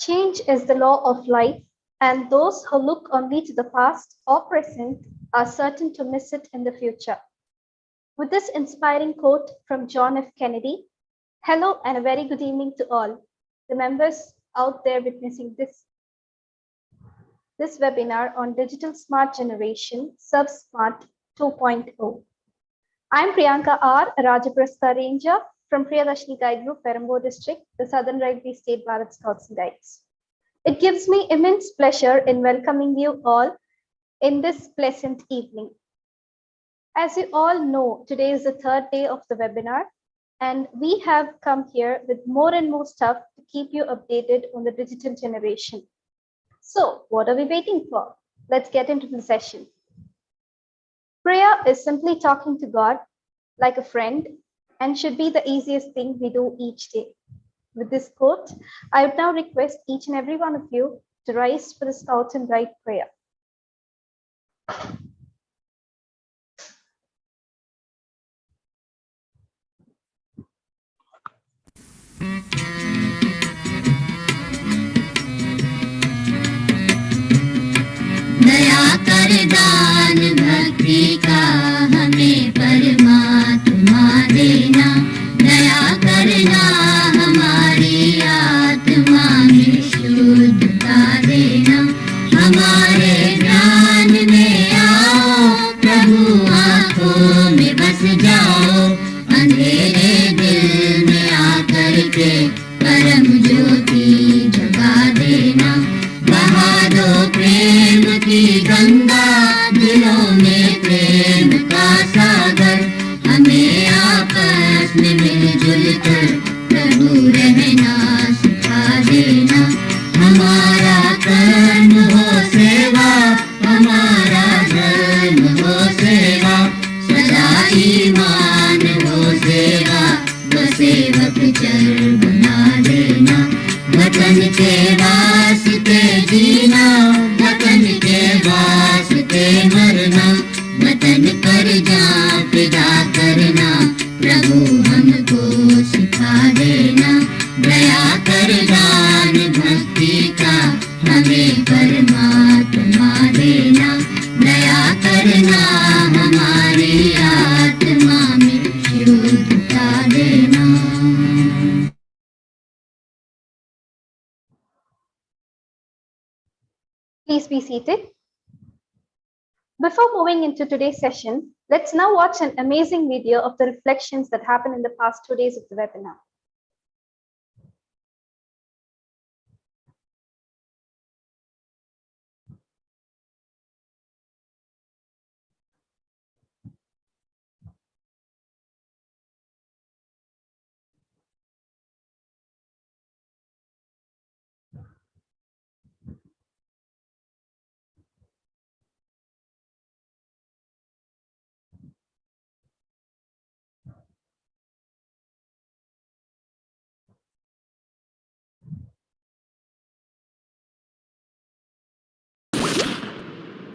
Change is the law of life, and those who look only to the past or present are certain to miss it in the future. With this inspiring quote from John F. Kennedy, hello and a very good evening to all the members out there witnessing this webinar on Digital Smart Generation, ServSmart 2.0. I'm Priyanka R., a Rajaprastha Ranger from Priyadashini Guide Group, Perambur District, the Southern Railway State Bharat Scouts and Guides. It gives me immense pleasure in welcoming you all in this pleasant evening. As you all know, today is the third day of the webinar, and we have come here with more and more stuff to keep you updated on the digital generation. So what are we waiting for? Let's get into the session. Prayer is simply talking to God like a friend and should be the easiest thing we do each day. With this quote, I would now request each and every one of you to rise for the Scout and Guide prayer. दया कर दान भक्ति का हमें परमात्मा देना, दया करना हमारी आत्मा में शुद्धता देना, हमारे ध्यान में आओ प्रभु, आँखों में बस जाओ, अंधेरे दिल में आकर के परम ज्योति जगा देना, बहा दो प्रेम की गंगा, दिलों में प्रेम का सागर, हमें आपस में मिलजुल कर प्रभु रहना सिखा देना, हमारा कर्म हो सेवा, हमारा धर्म हो सेवा, सदा ईमान हो सेवा, वो सेवक चर बना देना, वतन के वास्ते जीना, वतन के वास्ते मरना, वतन पर जान फिदा करना, प्रभु हमको सिखा देना, दया कर दान भक्ति का हमें परमात्मा देना, दया करना हमारी आत्मा में शुद्धता देना. Please be seated. Before moving into today's session, let's now watch an amazing video of the reflections that happened in the past 2 days of the webinar.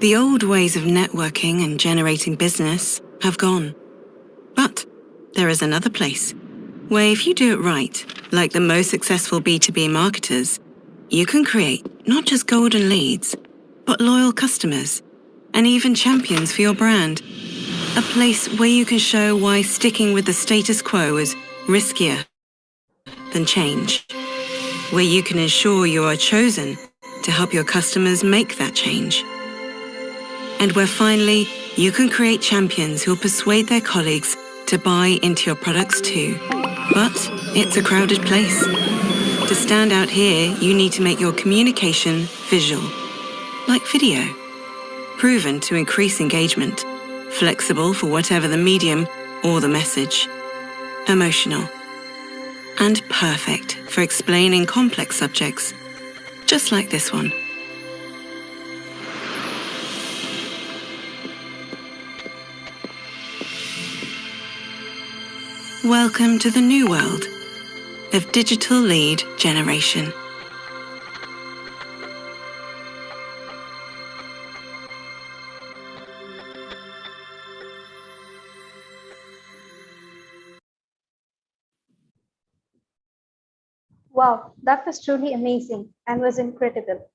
The old ways of networking and generating business have gone. But there is another place where if you do it right, like the most successful B2B marketers, you can create not just golden leads, but loyal customers and even champions for your brand. A place where you can show why sticking with the status quo is riskier than change. Where you can ensure you are chosen to help your customers make that change. And where finally, you can create champions who'll persuade their colleagues to buy into your products too. But it's a crowded place. To stand out here, you need to make your communication visual, like video. Proven to increase engagement, flexible for whatever the medium or the message. Emotional. And perfect for explaining complex subjects, just like this one. Welcome to the new world of digital lead generation. Wow, that was truly amazing and was incredible.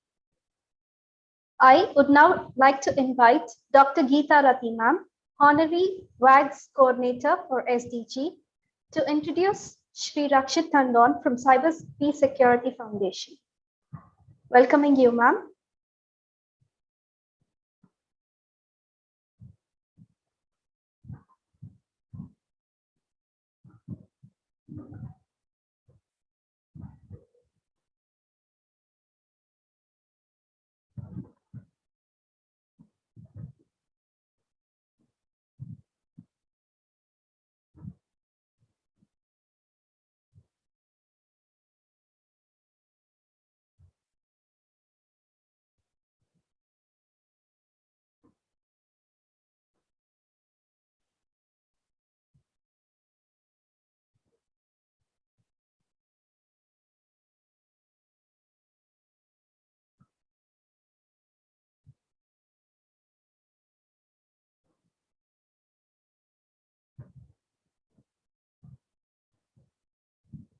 I would now like to invite Dr. Geeta Rathi ma'am, Honorary WAGS Coordinator for SDG, to introduce Shri Rakshit Tandon from Cyber Peace Security Foundation. Welcoming you, ma'am.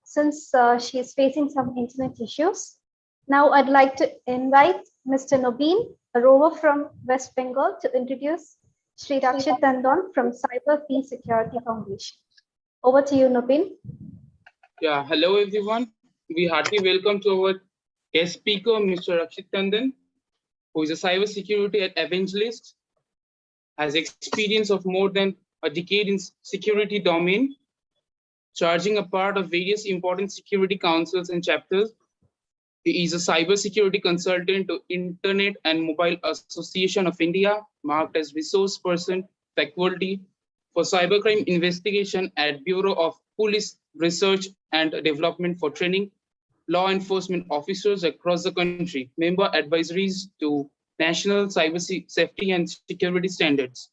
Since she is facing some internet issues, now I'd like to invite Mr. Nobeen, a rover from West Bengal, to introduce Shri Rakshit Tandon from Cyber Peace Security Foundation. Over to you, Nobeen. Yeah, hello everyone. We heartily welcome to our guest speaker, Mr. Rakshit Tandon, who is a cybersecurity evangelist, has experience of more than a decade in security domain, charging a part of various important security councils and chapters. He is a cybersecurity consultant to Internet and Mobile Association of India, marked as resource person faculty for cybercrime investigation at Bureau of Police Research and Development for training law enforcement officers across the country, member advisories to national cyber safety and security standards.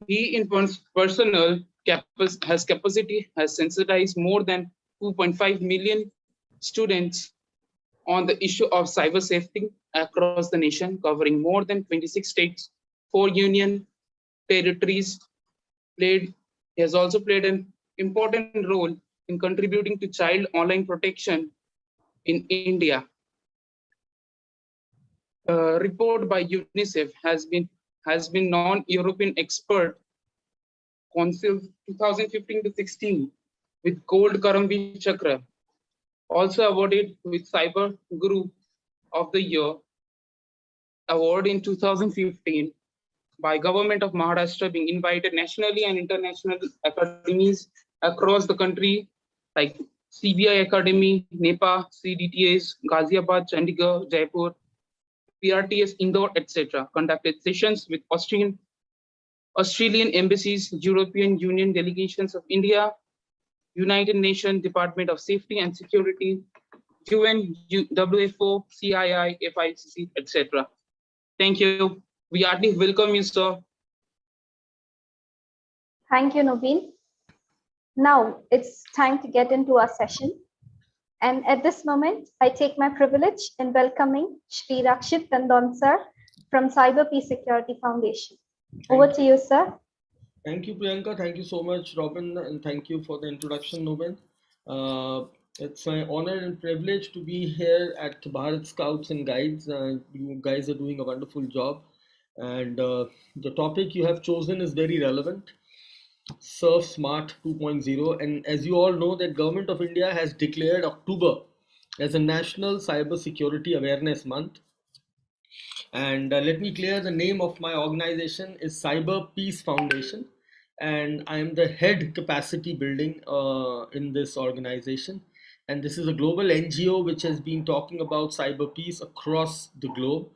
He in personal has sensitized more than 2.5 million students on the issue of cyber safety across the nation, covering more than 26 states, 4 union territories. He has also played an important role in contributing to child online protection in India. A report by UNICEF has been non-European expert Council 2015 to 16 with Gold Karamveer Chakra, also awarded with Cyber Guru of the Year award in 2015 by Government of Maharashtra, being invited nationally and international academies across the country like CBI Academy, NEPA, CDTAs, Ghaziabad, Chandigarh, Jaipur, PRTS, Indore, etc. Conducted sessions with Australian embassies, European Union delegations of India, United Nations Department of Safety and Security, UN, WFO, CII, FICC, etc. Thank you. We heartily welcome you, sir. Thank you, Nobeen. Now it's time to get into our session. And at this moment, I take my privilege in welcoming Shri Rakshit Tandon, sir, from Cyber Peace Security Foundation. Over to you, sir. Thank you, Priyanka. Thank you so much, Robin, and thank you for the introduction, Nobin. It's my honor and privilege to be here at Bharat Scouts and Guides. You guys are doing a wonderful job. And the topic you have chosen is very relevant. Surf Smart 2.0. And as you all know, that Government of India has declared October as a National Cyber Security Awareness Month. And let me clear, the name of my organization is Cyber Peace Foundation, and I am the head capacity building in this organization. And this is a global NGO which has been talking about cyber peace across the globe.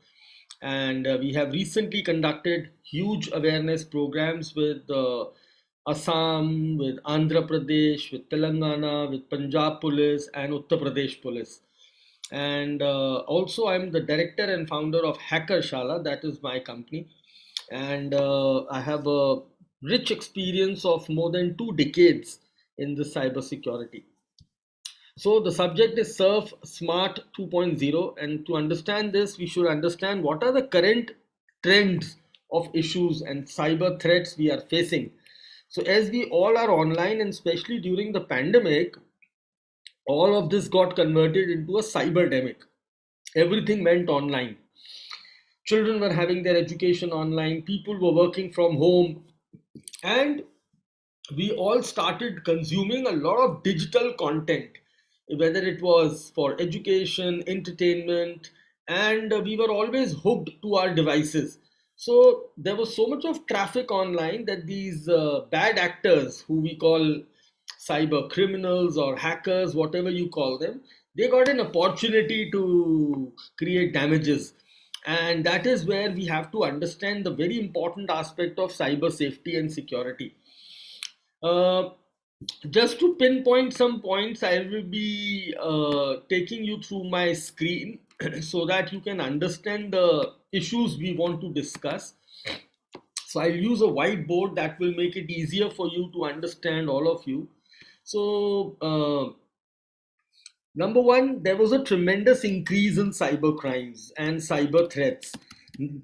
And we have recently conducted huge awareness programs with Assam, with Andhra Pradesh, with Telangana, with Punjab Police, and Uttar Pradesh Police. And also I'm the director and founder of Hacker Shala, that is my company. And I have a rich experience of more than 2 decades in the cyber security. So the subject is Surf Smart 2.0, and to understand this we should understand what are the current trends of issues and cyber threats we are facing. So as we all are online, and especially during the pandemic, all of this got converted into a cyberdemic. Everything went online. Children were having their education online, people were working from home, and we all started consuming a lot of digital content, whether it was for education, entertainment, and we were always hooked to our devices. So there was so much of traffic online that these bad actors, who we call cyber criminals or hackers, whatever you call them, they got an opportunity to create damages. And that is where we have to understand the very important aspect of cyber safety and security. Uh, just to pinpoint some points, I will be taking you through my screen so that you can understand the issues we want to discuss. So I'll use a whiteboard that will make it easier for you to understand, all of you. So, number one, there was a tremendous increase in cyber crimes and cyber threats.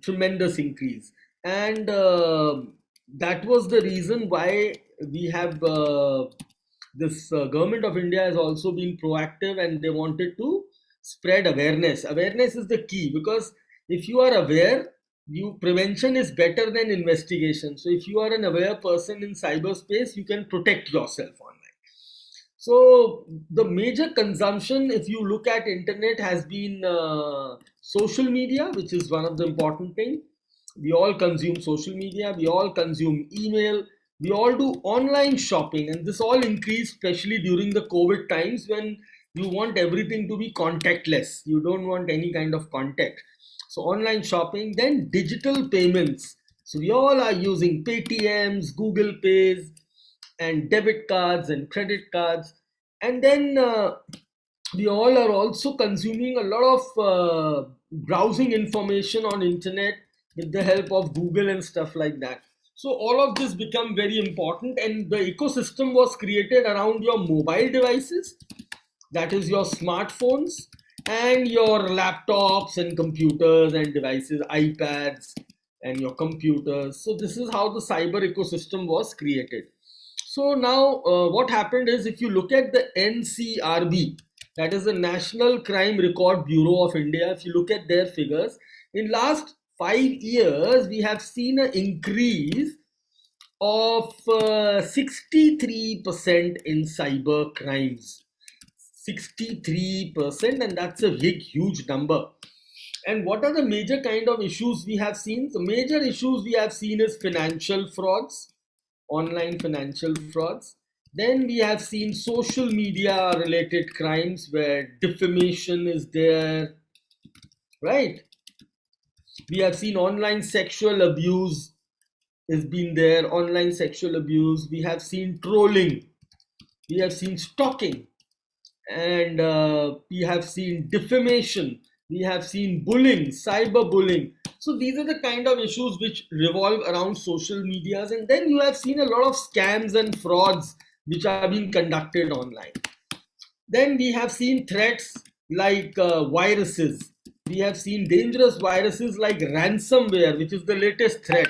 Tremendous increase. And that was the reason why we have this government of India has also been proactive, and they wanted to spread awareness. Awareness is the key, because if you are aware, you prevention is better than investigation. So if you are an aware person in cyberspace, you can protect yourself online. So the major consumption, if you look at internet, has been social media, which is one of the important things. We all consume social media, we all consume email, we all do online shopping, and this all increased especially during the COVID times, when you want everything to be contactless. You don't want any kind of contact. So online shopping, then digital payments. So we all are using Paytms, Google Pays, and debit cards and credit cards. And then we all are also consuming a lot of browsing information on internet with the help of Google and stuff like that. So all of this become very important, and the ecosystem was created around your mobile devices, that is your smartphones, and your laptops and computers and devices, iPads and your computers. So this is how the cyber ecosystem was created. So now what happened is, if you look at the NCRB, that is the National Crime Record Bureau of India, if you look at their figures, in last 5 years, we have seen an increase of 63% in cyber crimes. 63%, and that's a big, huge number. And what are the major kind of issues we have seen? The major issues we have seen is financial frauds, online financial frauds. Then we have seen social media related crimes where defamation is there, right? We have seen online sexual abuse has been there, online sexual abuse. We have seen trolling, we have seen stalking, and we have seen defamation, we have seen bullying, cyberbullying. So these are the kind of issues which revolve around social medias. And then you have seen a lot of scams and frauds which are being conducted online. Then we have seen threats like viruses. We have seen dangerous viruses like ransomware, which is the latest threat,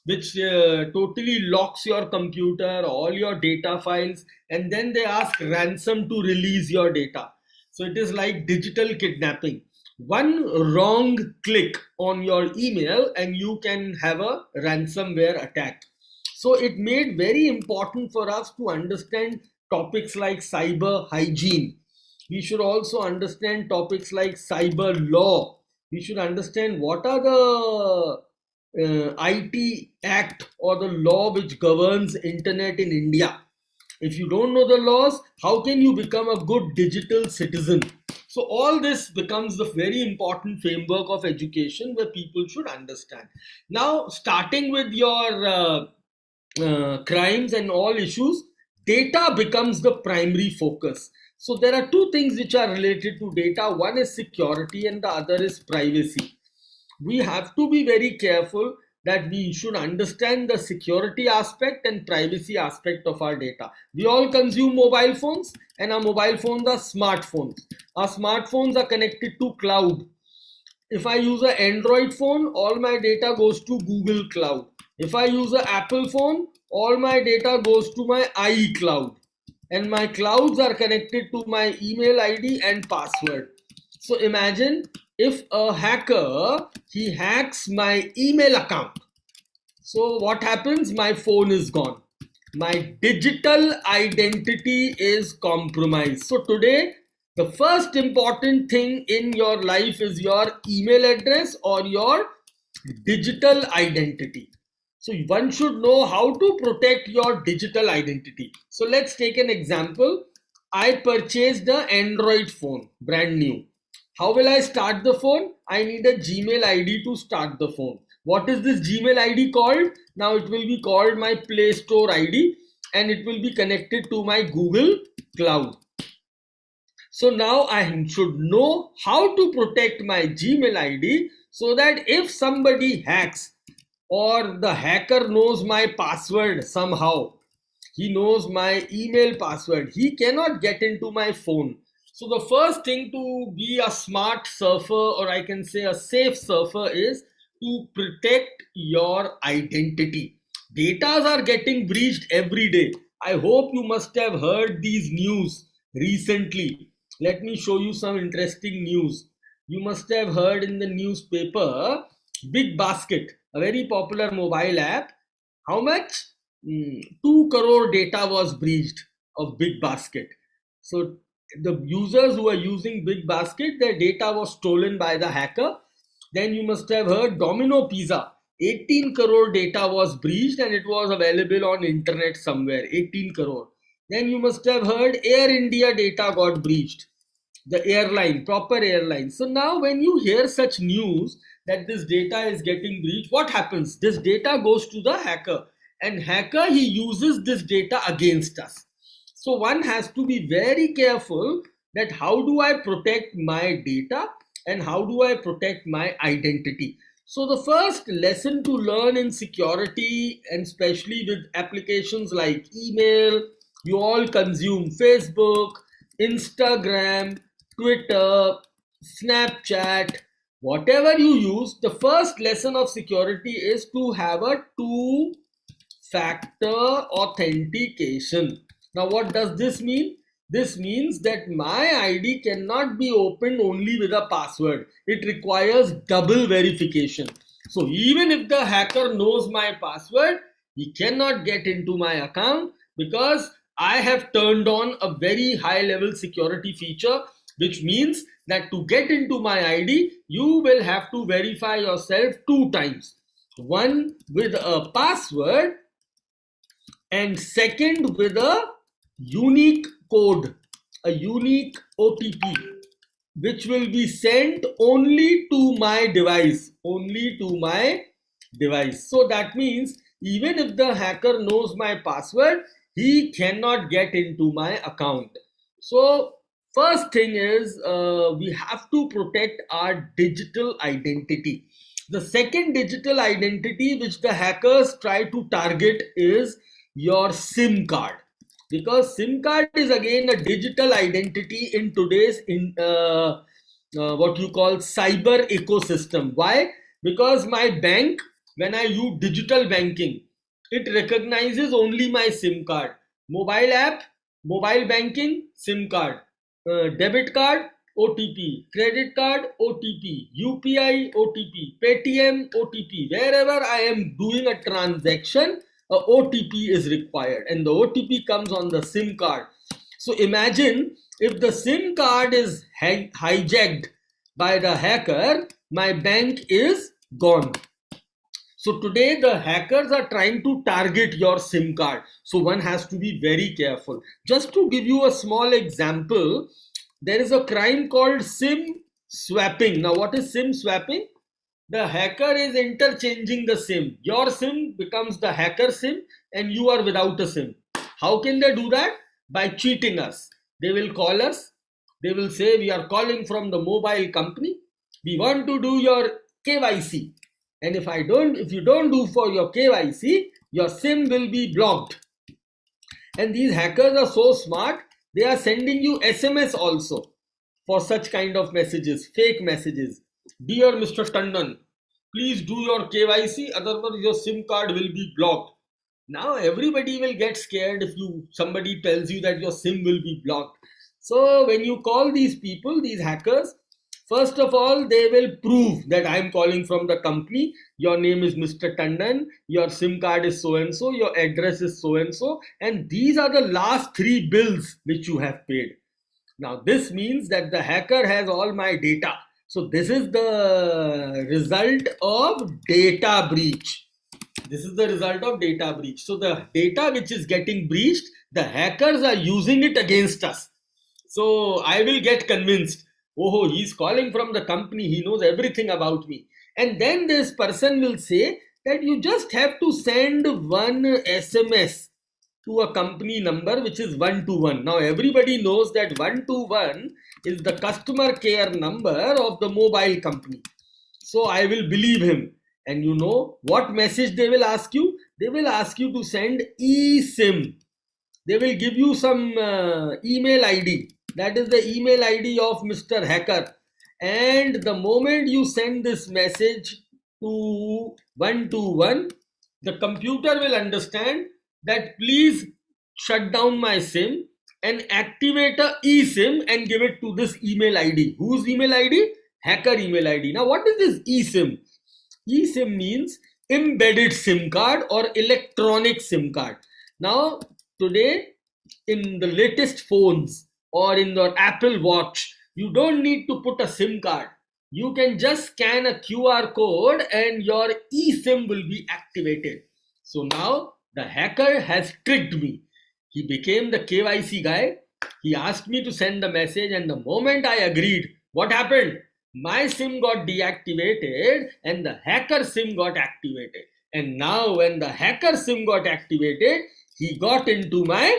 which totally locks your computer, all your data files, and then they ask ransom to release your data. So it is like digital kidnapping. One wrong click on your email and you can have a ransomware attack. So it made very important for us to understand topics like cyber hygiene. We should also understand topics like cyber law. We should understand what are the IT Act or the law which governs internet in India. If you don't know the laws, how can you become a good digital citizen? So all this becomes the very important framework of education where people should understand. Now, starting with your crimes and all issues, data becomes the primary focus. So there are two things which are related to data. One is security and the other is privacy. We have to be very careful that we should understand the security aspect and privacy aspect of our data. We all consume mobile phones, and our mobile phones are smartphones. Our smartphones are connected to cloud. If I use an Android phone, all my data goes to Google Cloud. If I use an Apple phone, all my data goes to my iCloud. and my clouds are connected to my email ID and password. So imagine if a hacker, he hacks my email account. So what happens? My phone is gone. My digital identity is compromised. So today, the first important thing in your life is your email address or your digital identity. So one should know how to protect your digital identity. So let's take an example. I purchased an Android phone, brand new. How will I start the phone? I need a Gmail ID to start the phone. What is this Gmail ID called? Now it will be called my Play Store ID, and it will be connected to my Google Cloud. So now I should know how to protect my Gmail ID so that if somebody hacks or the hacker knows my password somehow, he knows my email password, he cannot get into my phone. So the first thing to be a smart surfer, or I can say a safe surfer, is to protect your identity. Datas are getting breached every day. I hope you must have heard these news recently. Let me show you some interesting news. You must have heard in the newspaper, Big Basket, a very popular mobile app. How much? 2 crore data was breached of Big Basket. So the users who are using Big Basket, their data was stolen by the hacker. Then you must have heard Domino Pizza. 18 crore data was breached and it was available on internet somewhere. 18 crore. Then you must have heard Air India data got breached. The airline, proper airline. So now when you hear such news that this data is getting breached, what happens? This data goes to the hacker, and hacker, he uses this data against us. So one has to be very careful that how do I protect my data and how do I protect my identity. So the first lesson to learn in security, and especially with applications like email, you all consume Facebook, Instagram, Twitter, Snapchat, whatever you use, the first lesson of security is to have a two-factor authentication. Now, what does this mean? This means that my ID cannot be opened only with a password. It requires double verification. So even if the hacker knows my password, he cannot get into my account because I have turned on a very high level security feature, which means that to get into my ID, you will have to verify yourself 2 times. One with a password and second with a unique code, a unique OTP, which will be sent only to my device, So that means even if the hacker knows my password, he cannot get into my account. So first thing is we have to protect our digital identity. The second digital identity which the hackers try to target is your SIM card, because SIM card is again a digital identity in today's what you call cyber ecosystem. Why? Because my bank, when I use digital banking, it recognizes only my SIM card. Mobile app, mobile banking, SIM card. Debit card, OTP. Credit card, OTP. UPI, OTP. Paytm, OTP. Wherever I am doing a transaction, a OTP is required, and the OTP comes on the SIM card. So imagine if the SIM card is hijacked by the hacker, my bank is gone. So today the hackers are trying to target your SIM card. So one has to be very careful. Just to give you a small example, there is a crime called SIM swapping. Now what is SIM swapping? The hacker is interchanging the SIM. Your SIM becomes the hacker SIM and you are without a SIM. How can they do that? By cheating us. They will call us. They will say, we are calling from the mobile company. We want to do your KYC. And if you don't do for your KYC, your SIM will be blocked. And these hackers are so smart, they are sending you SMS also for such kind of messages, fake messages. Dear Mr. Tandon, please do your KYC, otherwise your SIM card will be blocked. Now everybody will get scared if somebody tells you that your SIM will be blocked. So when you call these people, these hackers, first of all, they will prove that I'm calling from the company. Your name is Mr. Tandon. Your SIM card is so and so. Your address is so and so. And these are the last 3 bills which you have paid. Now, this means that the hacker has all my data. So this is the result of data breach. This is the result of data breach. So the data which is getting breached, the hackers are using it against us. So I will get convinced, oh, he's calling from the company, he knows everything about me. And then this person will say that you just have to send one SMS to a company number which is 121. Now everybody knows that 121 is the customer care number of the mobile company. So I will believe him. And you know what message they will ask you? They will ask you to send eSIM. They will give you some email ID. That is the email ID of Mr. Hacker. And the moment you send this message to 121, the computer will understand that please shut down my SIM and activate a eSIM and give it to this email ID. Whose email ID? Hacker email ID. Now what is this eSIM? eSIM means embedded SIM card or electronic SIM card. Now today in the latest phones or in your Apple Watch, you don't need to put a SIM card. You can just scan a QR code and your eSIM will be activated. So now the hacker has tricked me. He became the KYC guy. He asked me to send the message, and the moment I agreed, what happened? My SIM got deactivated and the hacker SIM got activated. And now when the hacker SIM got activated, he got into my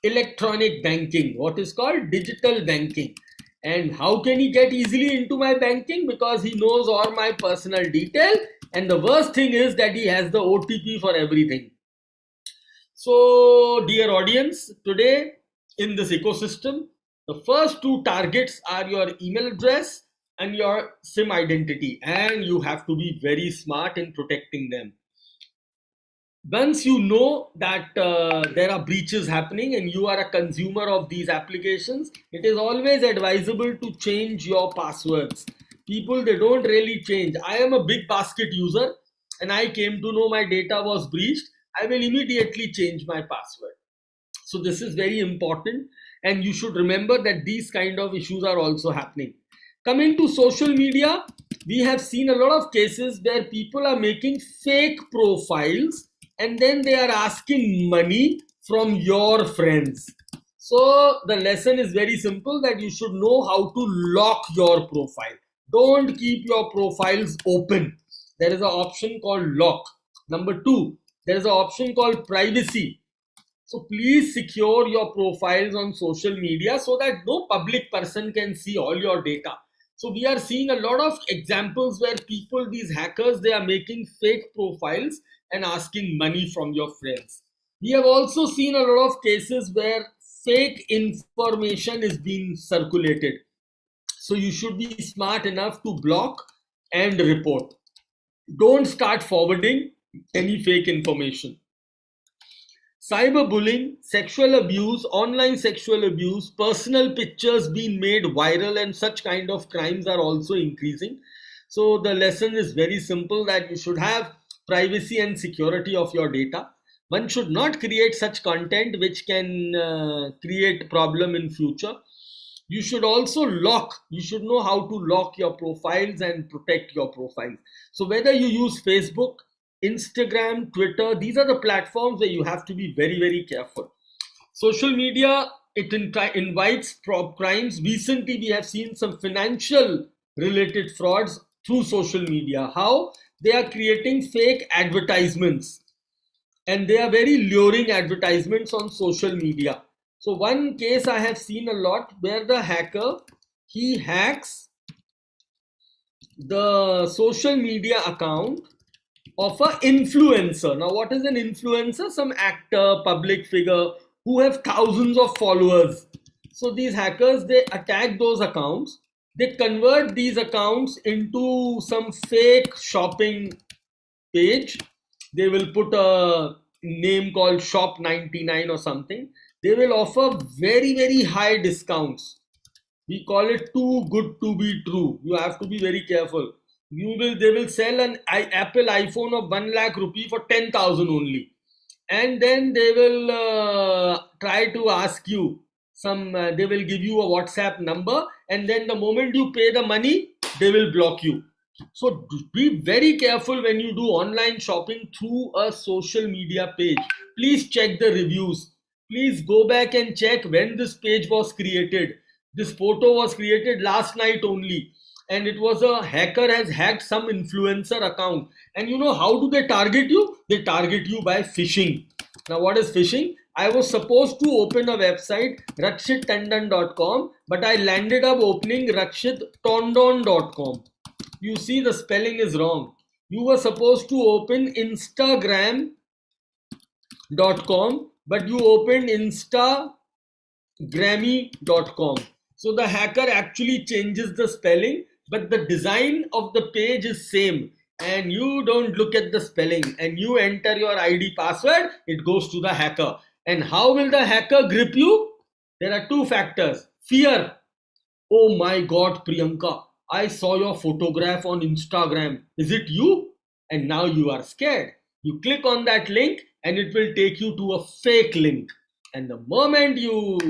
electronic banking, what is called digital banking. And how can he get easily into my banking? Because he knows all my personal detail. And the worst thing is that he has the OTP for everything. So, dear audience, today in this ecosystem, the first 2 targets are your email address and your SIM identity. And you have to be very smart in protecting them. Once you know that there are breaches happening and you are a consumer of these applications, it is always advisable to change your passwords. People, they don't really change. I am a big basket user and I came to know my data was breached. I will immediately change my password. So this is very important, and you should remember that these kind of issues are also happening. Coming to social media, we have seen a lot of cases where people are making fake profiles and then they are asking money from your friends. So the lesson is very simple, that you should know how to lock your profile. Don't keep your profiles open. There is an option called lock. Number 2, there is an option called privacy. So please secure your profiles on social media so that no public person can see all your data. So we are seeing a lot of examples where people, these hackers, they are making fake profiles and asking money from your friends. We have also seen a lot of cases where fake information is being circulated. So you should be smart enough to block and report. Don't start forwarding any fake information. Cyberbullying, sexual abuse, online sexual abuse, personal pictures being made viral, and such kind of crimes are also increasing. So the lesson is very simple, that you should have privacy and security of your data. One should not create such content which can create problem in future. You should also lock. You should know how to lock your profiles and protect your profiles. So whether you use Facebook, Instagram, Twitter, these are the platforms where you have to be very, very careful. Social media, it invites crimes. Recently, we have seen some financial related frauds through social media. How? They are creating fake advertisements, and they are very luring advertisements on social media. So one case I have seen a lot, where the hacker, he hacks the social media account of an influencer. Now, what is an influencer? Some actor, public figure who have thousands of followers. So these hackers, they attack those accounts. They convert these accounts into some fake shopping page. They will put a name called Shop 99 or something. They will offer very, very high discounts. We call it too good to be true. You have to be very careful. They will sell an Apple iPhone of 1 lakh rupee for 10,000 only, and then they will try to ask you they will give you a WhatsApp number, and then the moment you pay the money, they will block you. So be very careful when you do online shopping through a social media page. Please check the reviews. Please go back and check when this page was created. This photo was created last night only, and it was a hacker has hacked some influencer account. And you know how do they target you? They target you by phishing. Now, what is phishing? I was supposed to open a website, rakshittandan.com, but I landed up opening rakshittondon.com. You see, the spelling is wrong. You were supposed to open instagram.com, but you opened instagrammy.com. So the hacker actually changes the spelling, but the design of the page is same, and you don't look at the spelling, and you enter your ID password, it goes to the hacker. And how will the hacker grip you? There are two factors. Fear. Oh my God, Priyanka, I saw your photograph on Instagram. Is it you? And now you are scared. You click on that link and it will take you to a fake link. And the moment you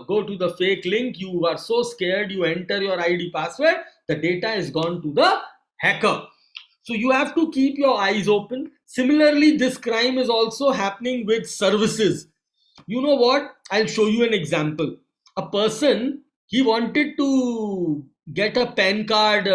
go to the fake link, you are so scared, you enter your ID password, the data is gone to the hacker. So you have to keep your eyes open. Similarly, this crime is also happening with services. You know what? I'll show you an example. A person, he wanted to get a PAN card,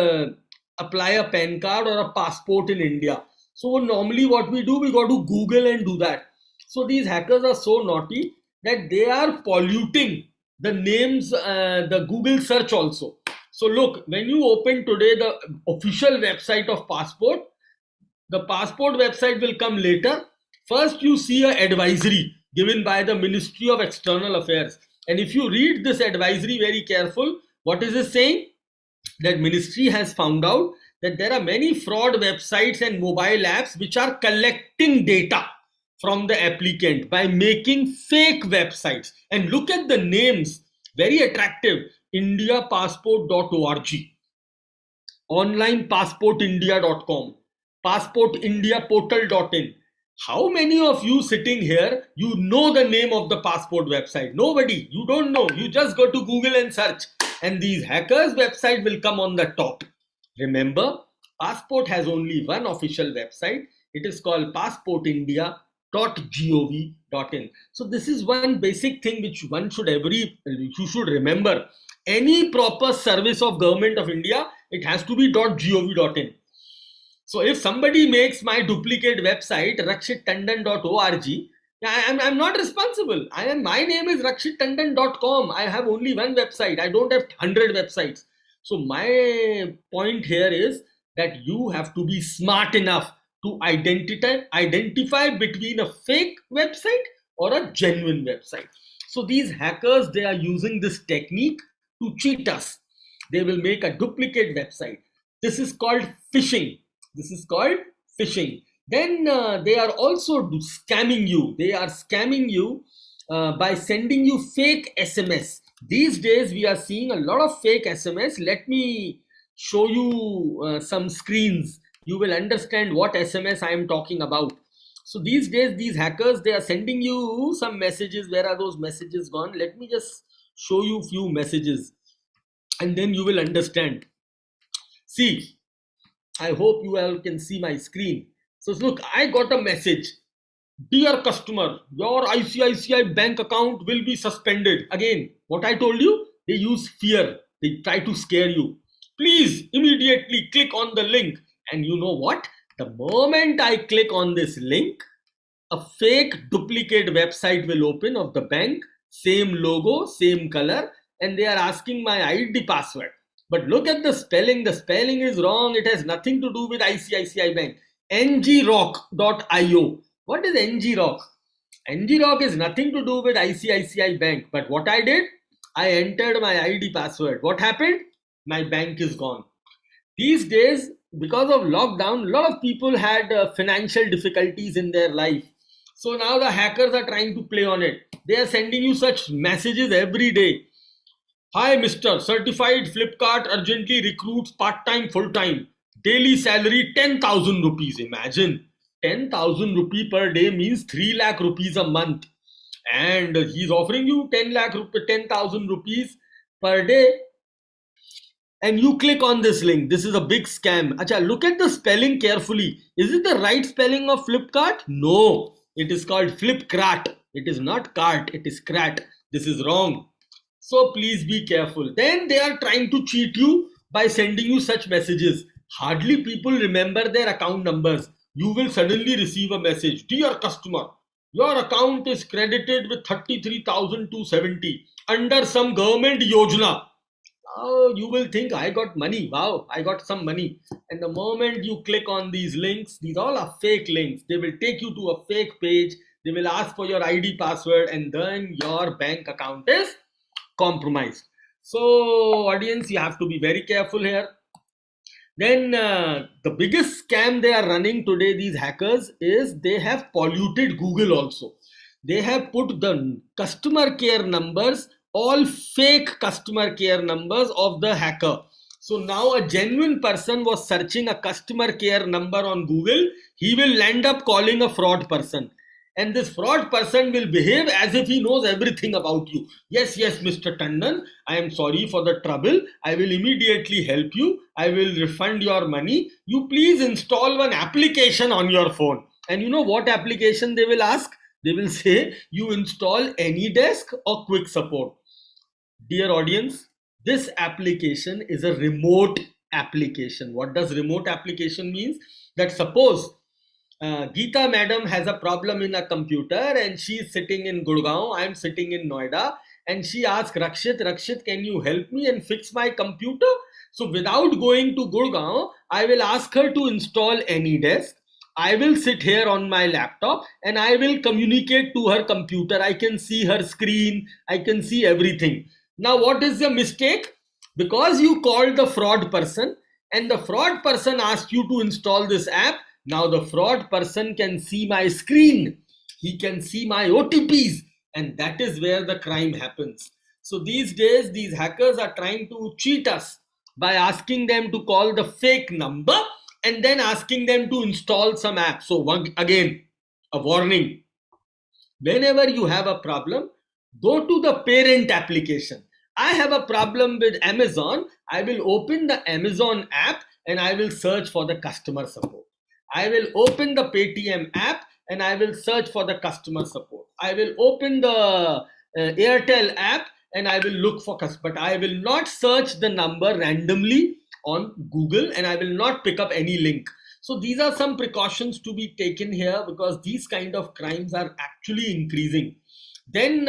apply a PAN card or a passport in India. So normally what we do, we go to Google and do that. So these hackers are so naughty that they are polluting the names, the Google search also. So look, when you open today the official website of passport, the passport website will come later. First you see an advisory given by the Ministry of External Affairs. And if you read this advisory very careful, what is it saying? That ministry has found out that there are many fraud websites and mobile apps which are collecting data from the applicant by making fake websites. And look at the names, very attractive. indiapassport.org, onlinepassportindia.com, passportindiaportal.in. How many of you sitting here, you know the name of the passport website? Nobody. You don't know. You just go to Google and search, and these hackers' website will come on the top. Remember, Passport has only one official website. It is called passportindia.gov.in. So this is one basic thing which you should remember. Any proper service of government of India, it has to be .gov.in. So if somebody makes my duplicate website, rakshittandan.org, I'm not responsible. My name is rakshittandan.com. I have only one website. I don't have 100 websites. So my point here is that you have to be smart enough to identify between a fake website or a genuine website. So these hackers, they are using this technique to cheat us. They will make a duplicate website. This is called phishing. Then they are also scamming you. They are scamming you by sending you fake SMS. These days we are seeing a lot of fake SMS. Let me show you some screens. You will understand what SMS I am talking about. So these days, these hackers, they are sending you some messages. Where are those messages gone? Let me just show you few messages, and then you will understand. See, I hope you all can see my screen. So look, I got a message. Dear customer, your ICICI bank account will be suspended. Again, what I told you, they use fear. They try to scare you. Please immediately click on the link. And you know what? The moment I click on this link, a fake duplicate website will open of the bank, same logo, same color, and they are asking my ID password. But look at the spelling. The spelling is wrong. It has nothing to do with ICICI Bank. ngrock.io. What is ngrock? ngrock is nothing to do with ICICI Bank. But what I did, I entered my ID password. What happened? My bank is gone. These days, because of lockdown, a lot of people had financial difficulties in their life. So now the hackers are trying to play on it. They are sending you such messages every day. Hi, Mr. Certified Flipkart urgently recruits part-time, full-time. Daily salary 10,000 rupees. Imagine 10,000 rupee per day means 3 lakh rupees a month. And he's offering you 10,000 rupees per day. And you click on this link. This is a big scam. Acha, look at the spelling carefully. Is it the right spelling of Flipkart? No. It is called Flipkart. It is not cart. It is crat. This is wrong. So please be careful. Then they are trying to cheat you by sending you such messages. Hardly people remember their account numbers. You will suddenly receive a message. Dear customer, your account is credited with 33,270 under some government yojana. Oh, you will think I got money. Wow, I got some money. And the moment you click on these links, these all are fake links. They will take you to a fake page. They will ask for your ID password, and then your bank account is compromised. So, audience, you have to be very careful here. Then the biggest scam they are running today, these hackers, is they have polluted Google also. They have put the customer care numbers, all fake customer care numbers of the hacker. So now a genuine person was searching a customer care number on Google, he will end up calling a fraud person. And this fraud person will behave as if he knows everything about you. Yes, Mr. Tandon, I am sorry for the trouble. I will immediately help you. I will refund your money. You please install one application on your phone. And you know what application they will ask? They will say, you install AnyDesk or Quick Support. Dear audience, this application is a remote application. What does remote application means? That suppose Geeta madam has a problem in a computer and she is sitting in Gurgaon, I am sitting in Noida, and she asks Rakshit, can you help me and fix my computer? So without going to Gurgaon, I will ask her to install AnyDesk. I will sit here on my laptop and I will communicate to her computer. I can see her screen, I can see everything. Now what is the mistake? Because you called the fraud person and the fraud person asked you to install this app, now the fraud person can see my screen, he can see my OTPs, and that is where the crime happens. So these days, these hackers are trying to cheat us by asking them to call the fake number and then asking them to install some app. So again, a warning. Whenever you have a problem, go to the parent application. I have a problem with Amazon. I will open the Amazon app and I will search for the customer support. I will open the Paytm app and I will search for the customer support. I will open the Airtel app and I will look for customer. But I will not search the number randomly on Google and I will not pick up any link. So these are some precautions to be taken here because these kind of crimes are actually increasing. Then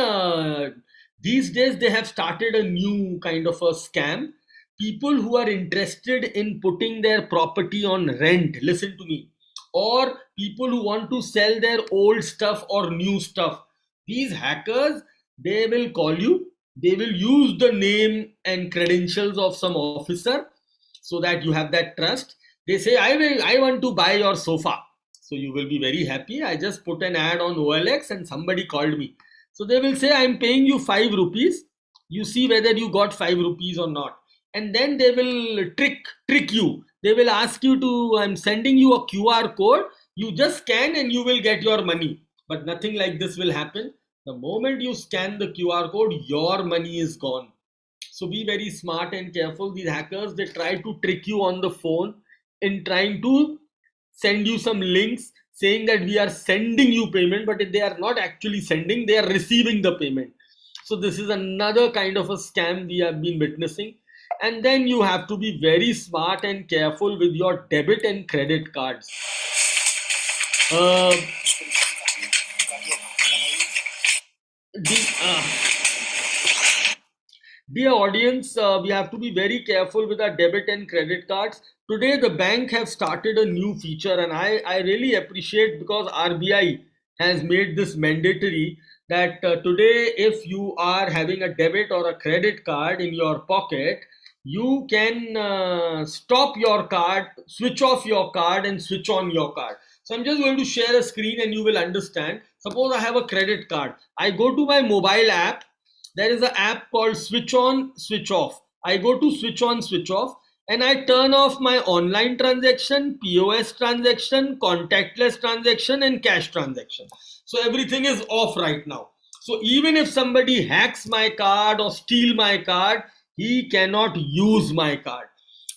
these days they have started a new kind of a scam. People who are interested in putting their property on rent, listen to me, or people who want to sell their old stuff or new stuff, these hackers, they will call you, they will use the name and credentials of some officer so that you have that trust. They say, I want to buy your sofa. So you will be very happy. I just put an ad on OLX and somebody called me. So they will say, I'm paying you 5 rupees. You see whether you got 5 rupees or not. And then they will trick you. They will ask you to, I'm sending you a QR code. You just scan and you will get your money. But nothing like this will happen. The moment you scan the QR code, your money is gone. So be very smart and careful. These hackers, they try to trick you on the phone in trying to send you some links saying that we are sending you payment, but they are not actually sending, they are receiving the payment. So this is another kind of a scam we have been witnessing. And then you have to be very smart and careful with your debit and credit cards. Dear audience, we have to be very careful with our debit and credit cards. Today, the bank have started a new feature, and I really appreciate because RBI has made this mandatory that today, if you are having a debit or a credit card in your pocket, you can stop your card, switch off your card, and switch on your card. So I'm just going to share a screen and you will understand. Suppose I have a credit card. I go to my mobile app. There is an app called Switch On, Switch Off. I go to Switch On, Switch Off, and I turn off my online transaction, POS transaction, contactless transaction, and cash transaction. So everything is off right now. So even if somebody hacks my card or steal my card, he cannot use my card.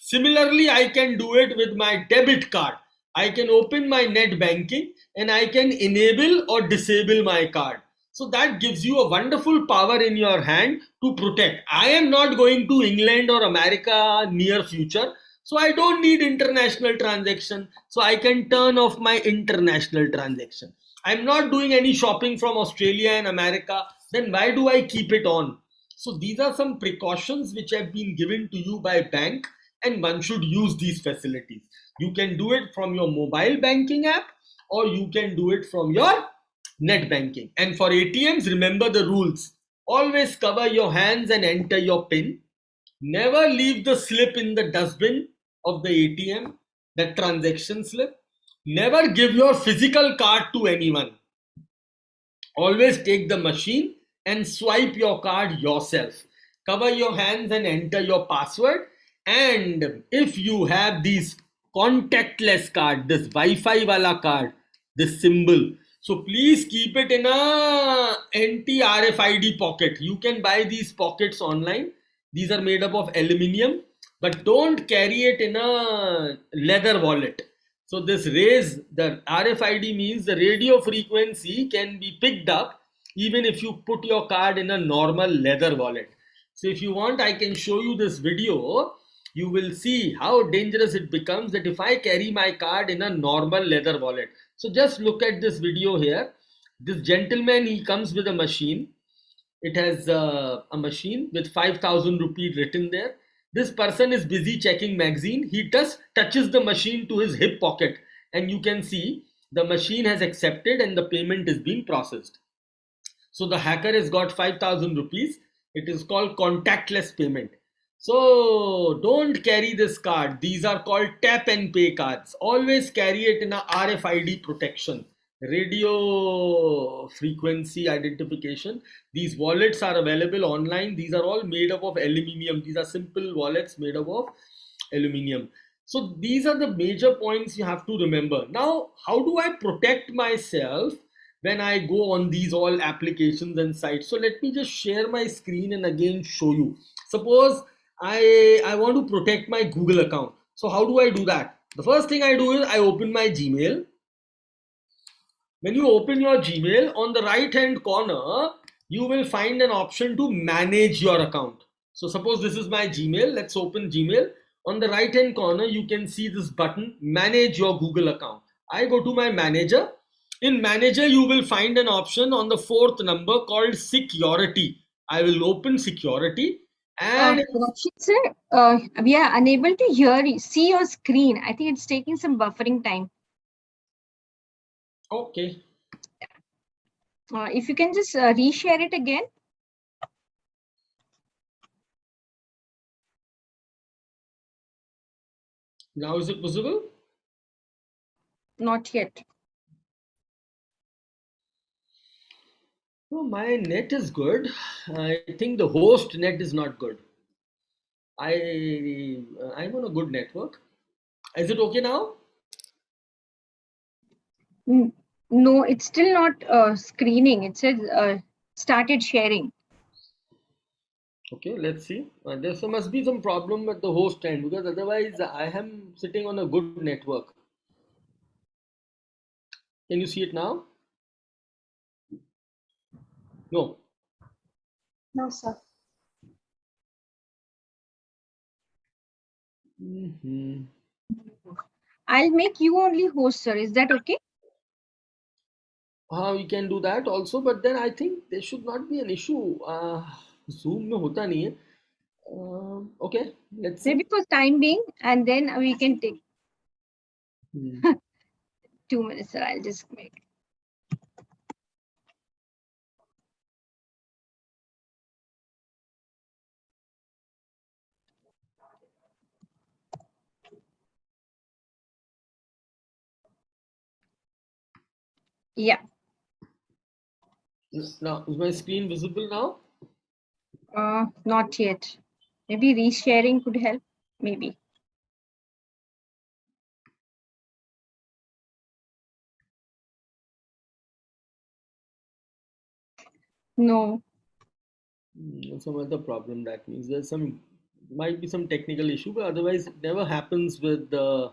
Similarly, I can do it with my debit card. I can open my net banking and I can enable or disable my card. So that gives you a wonderful power in your hand to protect. I am not going to England or America near future. So I don't need international transaction. So I can turn off my international transaction. I'm not doing any shopping from Australia and America. Then why do I keep it on? So these are some precautions which have been given to you by bank, and one should use these facilities. You can do it from your mobile banking app or you can do it from your net banking. And for ATMs, remember the rules. Always cover your hands and enter your PIN. Never leave the slip in the dustbin of the ATM, the transaction slip. Never give your physical card to anyone. Always take the machine and swipe your card yourself. Cover your hands and enter your password. And if you have these contactless card, this Wi-Fi wala card, this symbol, so please keep it in a anti-RFID pocket. You can buy these pockets online. These are made up of aluminium, but don't carry it in a leather wallet. So this raise, the RFID means the radio frequency can be picked up even if you put your card in a normal leather wallet. So if you want, I can show you this video. You will see how dangerous it becomes that if I carry my card in a normal leather wallet. So just look at this video here. This gentleman, he comes with a machine. It has a machine with 5,000 rupees written there. This person is busy checking magazine. He just touches the machine to his hip pocket and you can see the machine has accepted and the payment is being processed. So the hacker has got 5,000 rupees. It is called contactless payment. So don't carry this card. These are called tap and pay cards. Always carry it in a RFID protection, radio frequency identification. These wallets are available online. These are all made up of aluminium. These are simple wallets made up of aluminium. So these are the major points you have to remember. Now, how do I protect myself when I go on these all applications and sites? So let me just share my screen and again show you. Suppose I want to protect my Google account. So how do I do that? The first thing I do is I open my Gmail. When you open your Gmail, on the right hand corner, you will find an option to manage your account. So suppose this is my Gmail. Let's open Gmail. On the right hand corner, you can see this button, manage your Google account. I go to my manager. In manager, you will find an option on the fourth number called security. I will open security. And Rakshit sir, we are unable to see your screen. I think it's taking some buffering time. okay. If you can just reshare it again. Now is it visible? Not yet. Oh, my net is good. I think the host net is not good. I'm on a good network. Is it okay now? No, it's still not screening. It says started sharing. Okay, let's see. There must be some problem at the host end because otherwise I am sitting on a good network. Can you see it now? No. No, sir. I'll make you only host, sir. Is that okay? We can do that also, but then I think there should not be an issue. Zoom में होता नहीं है. Okay, let's see. Maybe for time being, and then we can take 2 minutes, sir. I'll just make. Yeah. Now, is my screen visible now? Not yet. Maybe resharing could help. Maybe. No. Some other problem. That means there's some, might be some technical issue, but otherwise it never happens with the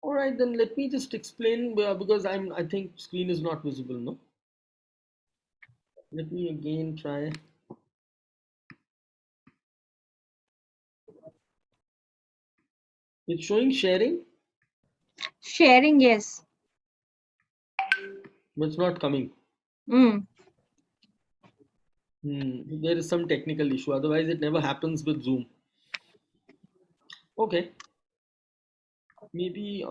all right, then let me just explain, because I think screen is not visible, no? Let me again try. It's showing sharing, Sharing, yes. but it's not coming. Mm. There is some technical issue. Otherwise, it never happens with Zoom. Okay, maybe.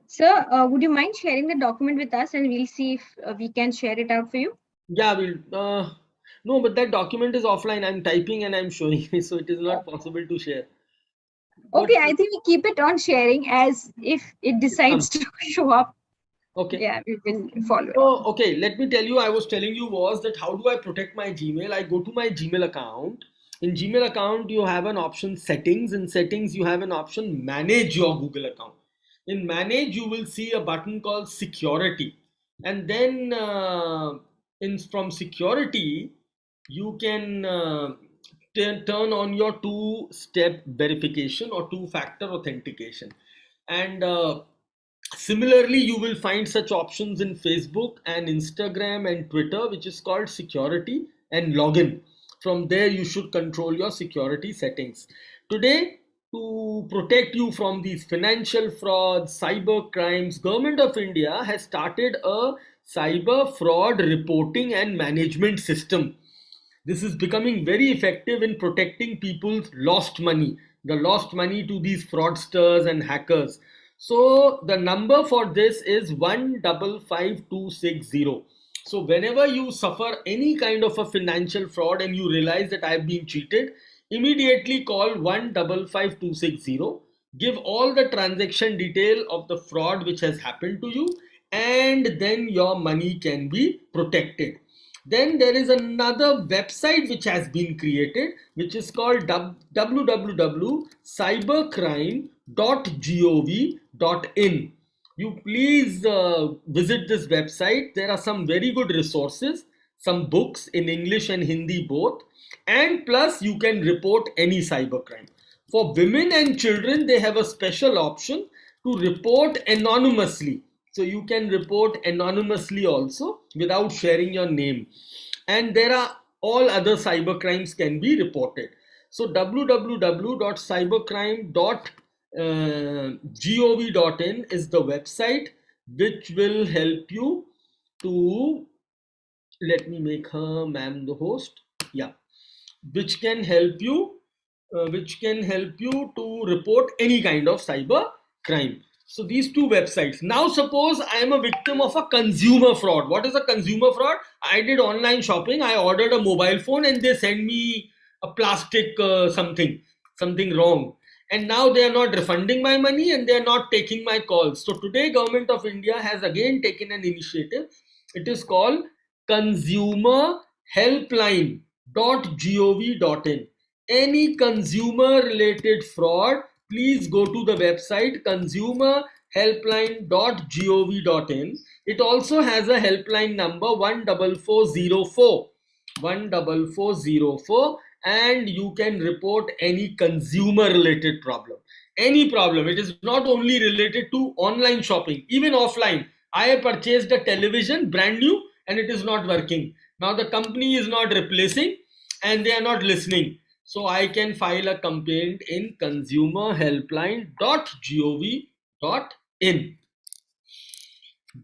Sir, would you mind sharing the document with us and we'll see if we can share it out for you? Yeah, we'll. No, but that document is offline. I'm typing and I'm showing it, so it is not possible to share. But Okay, I think we keep it on sharing as if it decides to show up. okay. Yeah, we will follow it. Oh, okay. Let me tell you, I was telling you was that how do I protect my Gmail? I go to my Gmail account. In Gmail account, you have an option settings. In settings, you have an option manage your Google account. In manage, you will see a button called security. And then in from security, you can turn on your two-step verification or two-factor authentication. And similarly, you will find such options in Facebook and Instagram and Twitter, which is called security and login. From there, you should control your security settings. Today, to protect you from these financial frauds, cyber crimes, Government of India has started a cyber fraud reporting and management system. This is becoming very effective in protecting people's lost money, the lost money to these fraudsters and hackers. So the number for this is 155260. So whenever you suffer any kind of a financial fraud and you realize that I have been cheated, immediately call 155260. Give all the transaction detail of the fraud which has happened to you, and then your money can be protected. Then there is another website which has been created, which is called www.cybercrime.gov.in. You please visit this website. There are some very good resources, some books in English and Hindi both, and plus you can report any cybercrime. For women and children, they have a special option to report anonymously. So you can report anonymously also without sharing your name. And there are all other cyber crimes can be reported. So www.cybercrime.gov.in is the website which will help you to, let me make her ma'am the host. Yeah, which can help you to report any kind of cyber crime. So these two websites. Now suppose I am a victim of a consumer fraud. What is a consumer fraud? I did online shopping, I ordered a mobile phone and they send me a plastic something wrong, and now they are not refunding my money and they are not taking my calls. So today Government of India has again taken an initiative. It is called consumer helpline.gov.in. Any consumer related fraud, please go to the website consumerhelpline.gov.in. It also has a helpline number 14404, 14404, and you can report any consumer related problem. Any problem. It is not only related to online shopping, even offline. I have purchased a television brand new and it is not working. Now the company is not replacing and they are not listening. So I can file a complaint in consumerhelpline.gov.in.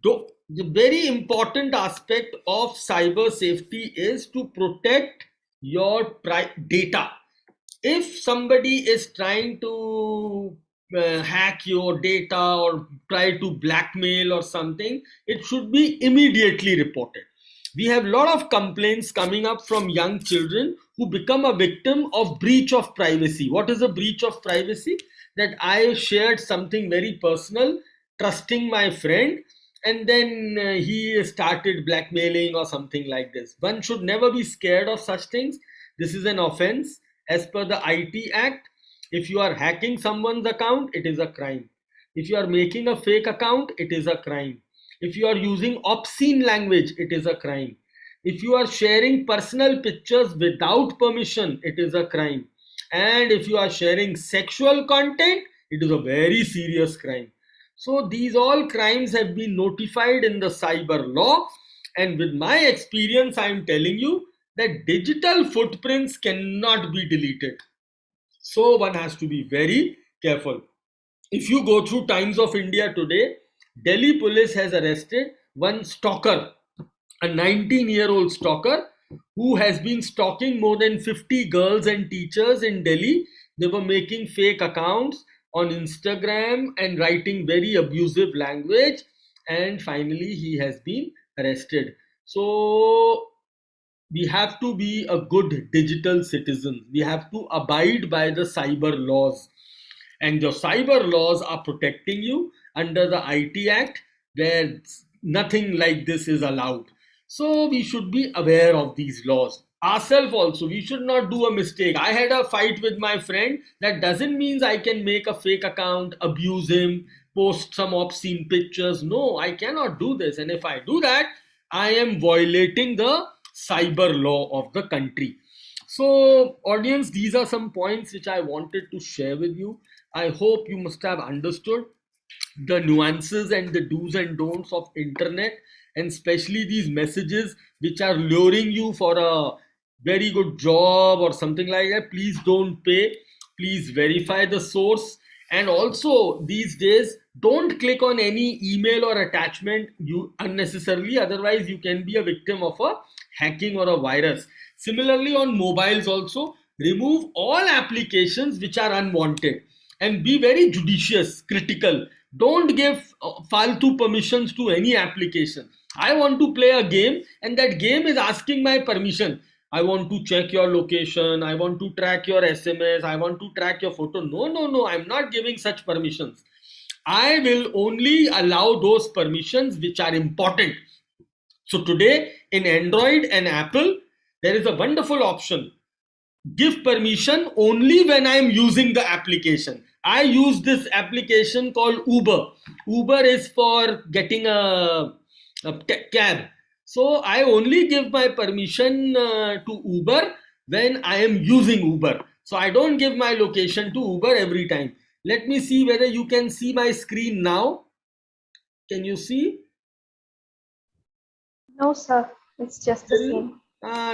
The very important aspect of cyber safety is to protect your data. If somebody is trying to hack your data or try to blackmail or something, it should be immediately reported. We have a lot of complaints coming up from young children who become a victim of breach of privacy. What is a breach of privacy? That I shared something very personal, trusting my friend, and then he started blackmailing or something like this. One should never be scared of such things. This is an offense as per the IT Act. If you are hacking someone's account, it is a crime. If you are making a fake account, it is a crime. If you are using obscene language, it is a crime. If you are sharing personal pictures without permission, it is a crime. And if you are sharing sexual content, it is a very serious crime. So these all crimes have been notified in the cyber law. And with my experience, I am telling you that digital footprints cannot be deleted. So one has to be very careful. If you go through Times of India today, Delhi police has arrested one stalker, a 19-year-old stalker who has been stalking more than 50 girls and teachers in Delhi. They were making fake accounts on Instagram and writing very abusive language, and finally he has been arrested. So we have to be a good digital citizen. We have to abide by the cyber laws, and the cyber laws are protecting you under the IT Act, where nothing like this is allowed. So we should be aware of these laws. Ourselves also, we should not do a mistake. I had a fight with my friend. That doesn't mean I can make a fake account, abuse him, post some obscene pictures. No, I cannot do this. And if I do that, I am violating the cyber law of the country. So, audience, these are some points which I wanted to share with you. I hope you must have understood the nuances and the do's and don'ts of internet, and especially these messages which are luring you for a very good job or something like that. Please don't pay. Please verify the source. And also these days, don't click on any email or attachment you unnecessarily, otherwise you can be a victim of a hacking or a virus. Similarly, on mobiles also, remove all applications which are unwanted, and be very judicious, critical. Don't give faltu permissions to any application. I want to play a game and that game is asking my permission. I want to check your location, I want to track your SMS, I want to track your photo. No, no, no, I'm not giving such permissions. I will only allow those permissions which are important. So today in Android and Apple, there is a wonderful option. Give permission only when I am using the application. I use this application called Uber. Uber is for getting a cab. So I only give my permission to Uber when I am using Uber. So I don't give my location to Uber every time. Let me see whether you can see my screen now. Can you see? No, sir. It's just the same.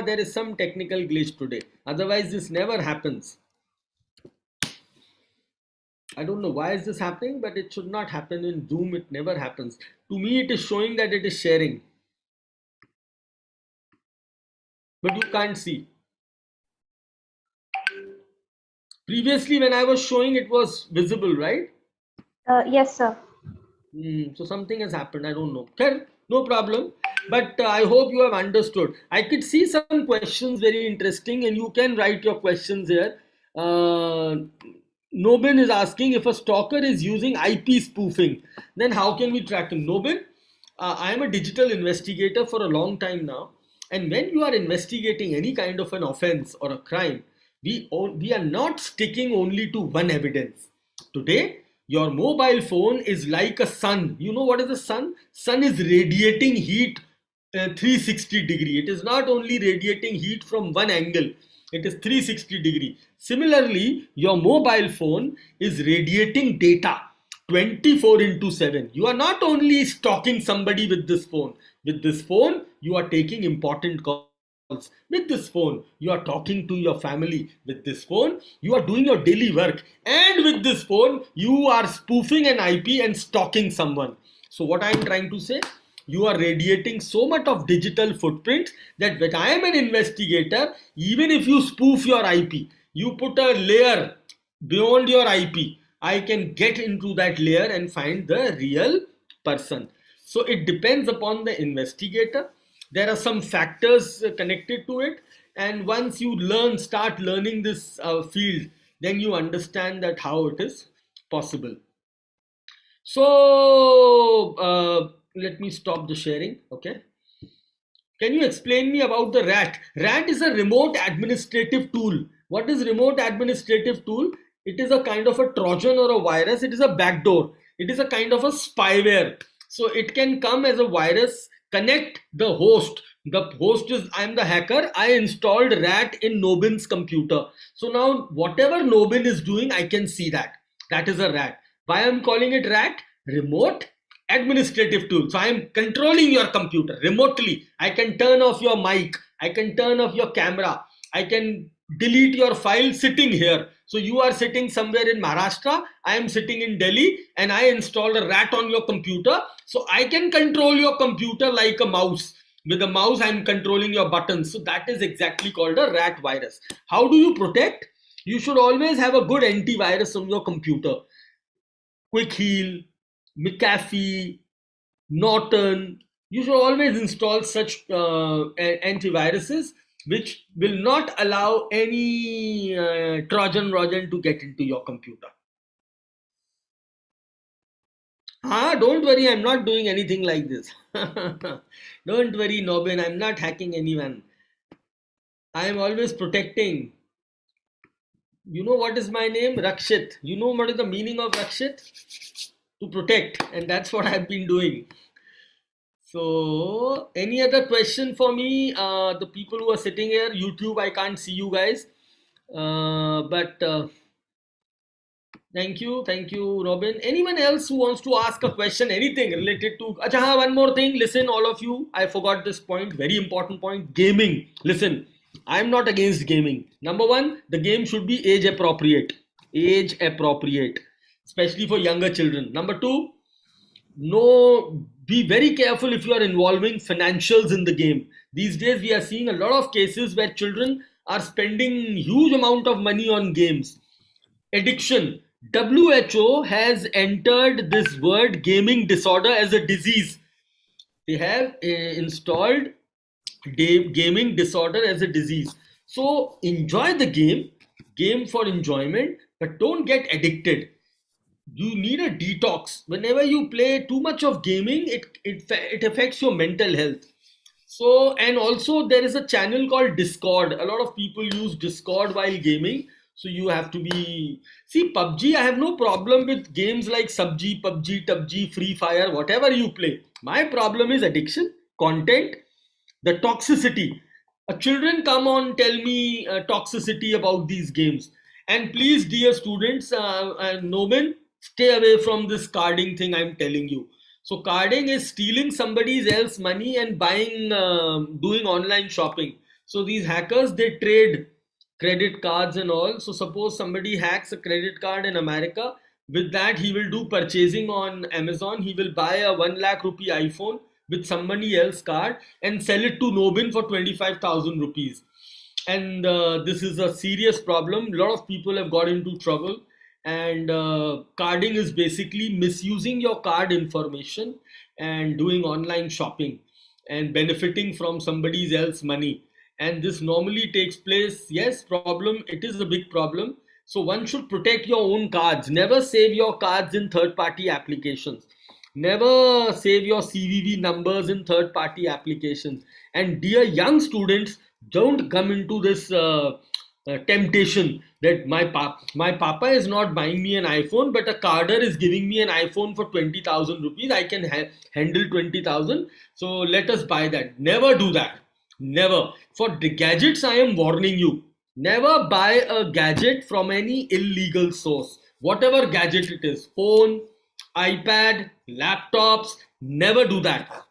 There is some technical glitch today. Otherwise, this never happens. I don't know why is this happening, but it should not happen in Zoom. It never happens. To me, it is showing that it is sharing. But you can't see. Previously, when I was showing, it was visible, right? Yes, sir. So something has happened. I don't know. Okay, no problem. But I hope you have understood. I could see some questions very interesting, and you can write your questions here. Nobin is asking, if a stalker is using IP spoofing, then how can we track him? Nobin, I am a digital investigator for a long time now. And when you are investigating any kind of an offense or a crime, we are not sticking only to one evidence. Today, your mobile phone is like a sun. You know what is the sun? Sun is radiating heat 360 degree. It is not only radiating heat from one angle, it is 360 degree. Similarly, your mobile phone is radiating data 24/7. You are not only stalking somebody with this phone. With this phone, you are taking important calls. With this phone, you are talking to your family. With this phone, you are doing your daily work. And with this phone, you are spoofing an IP and stalking someone. So what I am trying to say, you are radiating so much of digital footprint that when I am an investigator, even if you spoof your IP, you put a layer beyond your IP, I can get into that layer and find the real person. So it depends upon the investigator. There are some factors connected to it, and once you start learning this field, then you understand that how it is possible. So let me stop the sharing. Okay. Can you explain me about the rat? Rat is a remote administrative tool. What is remote administrative tool? It is a kind of a Trojan or a virus. It is a backdoor. It is a kind of a spyware. So it can come as a virus, connect the host. The host is, I'm the hacker. I installed rat in Nobin's computer. So now whatever Nobin is doing, I can see that. That is a rat. Why I'm calling it rat? Remote administrative tool. So I am controlling your computer remotely. I can turn off your mic. I can turn off your camera. I can delete your file sitting here. So you are sitting somewhere in Maharashtra. I am sitting in Delhi, and I installed a rat on your computer. So I can control your computer like a mouse. With a mouse, I am controlling your buttons. So that is exactly called a rat virus. How do you protect? You should always have a good antivirus on your computer. Quick Heal, McAfee, Norton. You should always install such antiviruses which will not allow any Trojan to get into your computer. Don't worry, I'm not doing anything like this. Don't worry, Nobin, I'm not hacking anyone. I am always protecting. You know what is my name? Rakshit. You know what is the meaning of Rakshit? To protect, and that's what I've been doing. So, any other question for me? The people who are sitting here, YouTube, I can't see you guys. But thank you, Robin. Anyone else who wants to ask a question, anything related to? Acha, one more thing. Listen, all of you, I forgot this point, very important point. Gaming. Listen, I'm not against gaming. Number one, the game should be age appropriate. Age appropriate, especially for younger children. Number two, no, be very careful if you are involving financials in the game. These days we are seeing a lot of cases where children are spending huge amount of money on games. Addiction. WHO has entered this word gaming disorder as a disease. They have installed gaming disorder as a disease. So enjoy the game for enjoyment, but don't get addicted. You need a detox. Whenever you play too much of gaming, it affects your mental health. So, and also there is a channel called Discord. A lot of people use Discord while gaming. So you have to be, see, PUBG, I have no problem with games like SubG, PUBG, TubG, Free Fire, whatever you play. My problem is addiction, content, the toxicity. Children come on, tell me toxicity about these games. And please, dear students, Nobin, stay away from this carding thing I'm telling you. So carding is stealing somebody else's money and buying, doing online shopping. So these hackers, they trade credit cards and all. So suppose somebody hacks a credit card in America, with that he will do purchasing on Amazon. He will buy a 1 lakh rupee iPhone with somebody else's card and sell it to Nobin for 25,000 rupees. And this is a serious problem. A lot of people have got into trouble. And carding is basically misusing your card information and doing online shopping and benefiting from somebody else's money. And this normally takes place. Yes, problem, it is a big problem. So one should protect your own cards. Never save your cards in third party applications. Never save your CVV numbers in third party applications. And dear young students, don't come into this temptation that my papa is not buying me an iPhone, but a carder is giving me an iPhone for 20,000 rupees. I can handle 20,000. So let us buy that. Never do that. Never. For the gadgets, I am warning you. Never buy a gadget from any illegal source. Whatever gadget it is, phone, iPad, laptops, never do that.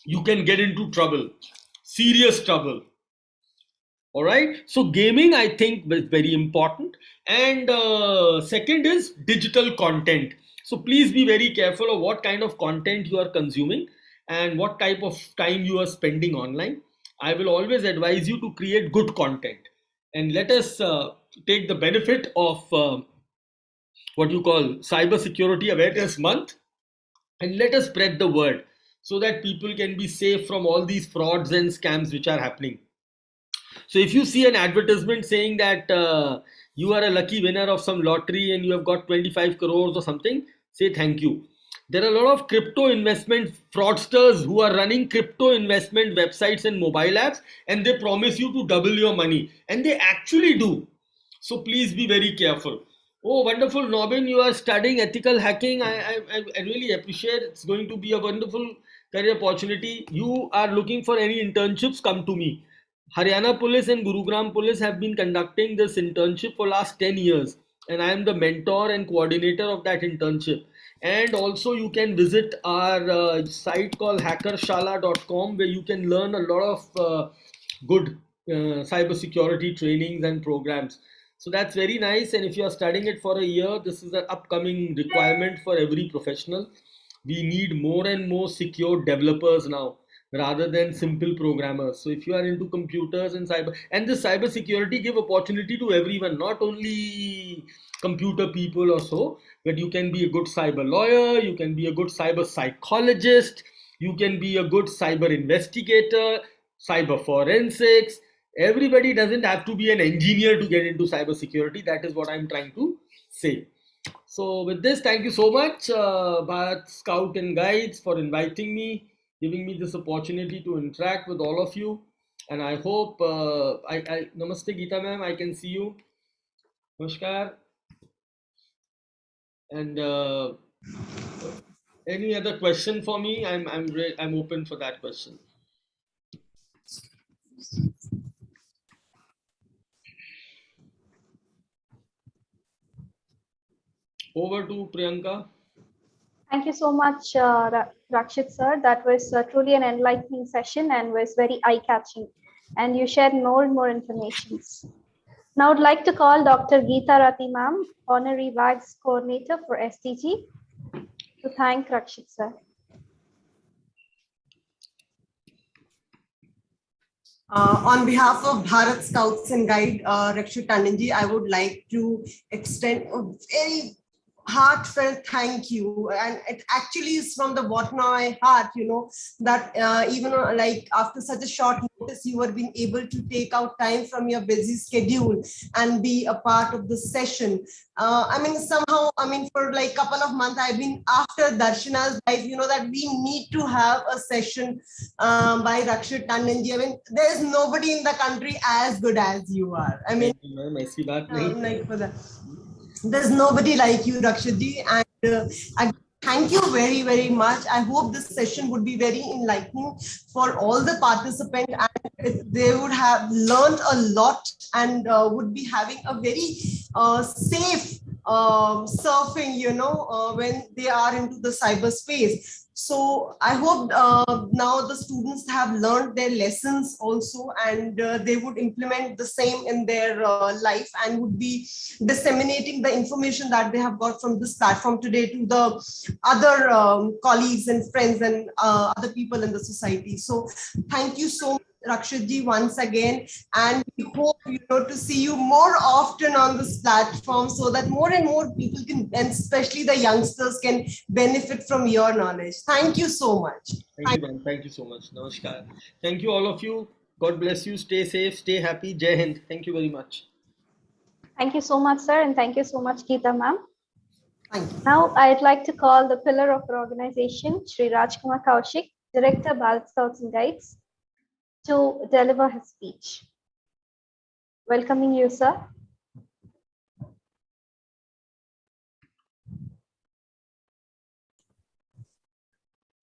You can get into trouble, serious trouble. All right. So gaming, I think, is very important. And second is digital content. So please be very careful of what kind of content you are consuming and what type of time you are spending online. I will always advise you to create good content. And let us take the benefit of what you call Cyber Security Awareness Month, and let us spread the word. so that people can be safe from all these frauds and scams which are happening. So if you see an advertisement saying that you are a lucky winner of some lottery and you have got 25 crores or something, say thank you. There are a lot of crypto investment fraudsters who are running crypto investment websites and mobile apps, and they promise you to double your money, and they actually do. So please be very careful. Oh, wonderful, Nobin, you are studying ethical hacking. I really appreciate. It's going to be a wonderful career opportunity. You are looking for any internships, come to me. Haryana Police and Gurugram Police have been conducting this internship for last 10 years, and I am the mentor and coordinator of that internship. And also you can visit our site called hackershala.com, where you can learn a lot of good cybersecurity trainings and programs. So that's very nice. And if you are studying it for a year, this is an upcoming requirement for every professional. We need more and more secure developers now rather than simple programmers. So if you are into computers and this cyber security give opportunity to everyone, not only computer people or so, but you can be a good cyber lawyer, you can be a good cyber psychologist, you can be a good cyber investigator, cyber forensics. Everybody doesn't have to be an engineer to get into cyber security. That is what I'm trying to say. So with this, thank you so much, Bharat Scout and Guides, for inviting me, giving me this opportunity to interact with all of you. And I hope, Namaste Geeta ma'am, I can see you. Namaskar. And any other question for me? I'm open for that question. Over to Priyanka. Thank you so much, Rakshit sir. That was truly an enlightening session and was very eye-catching. And you shared more and more information. Now I'd like to call Dr. Geeta Rati ma'am, Honorary WAGS Coordinator for SDG, to thank Rakshit sir. On behalf of Bharat Scouts and Guide, Rakshit Tandonji, I would like to extend a very heartfelt thank you, and it actually is from the bottom of my heart, that even like after such a short notice, you have been able to take out time from your busy schedule and be a part of the session. For like a couple of months, I've been after Darshana's life, that we need to have a session by Rakshit Tandonji. I mean, there's nobody in the country as good as you are. I mean, like for that. There's nobody like you, Rakshitji, and I thank you very, very much. I hope this session would be very enlightening for all the participants, and they would have learned a lot and would be having a very safe surfing, when they are into the cyberspace. So I hope now the students have learned their lessons also, and they would implement the same in their life and would be disseminating the information that they have got from this platform today to the other colleagues and friends and other people in the society. So thank you so much, Rakshitji, once again, and we hope to see you more often on this platform so that more and more people can, and especially the youngsters, can benefit from your knowledge. Thank you so much. Thank you so much. Namaskar. Thank you all of you. God bless you. Stay safe, stay happy. Jai Hind. Thank you very much. Thank you so much, sir, and thank you so much, Geeta ma'am. Now I'd like to call the pillar of our organization, Shri Rajkumar Kaushik, Director, Bharat Scouts and Guides, to deliver his speech. Welcoming you, sir.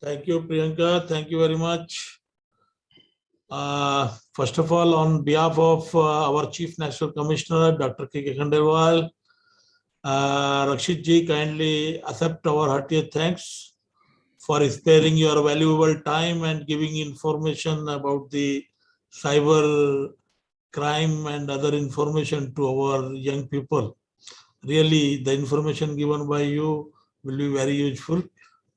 Thank you, Priyanka. Thank you very much. First of all, on behalf of our Chief National Commissioner, Dr. K.K. Khandelwal, Rakshit ji, kindly accept our heartiest thanks for sparing your valuable time and giving information about the cyber crime and other information to our young people. Really, the information given by you will be very useful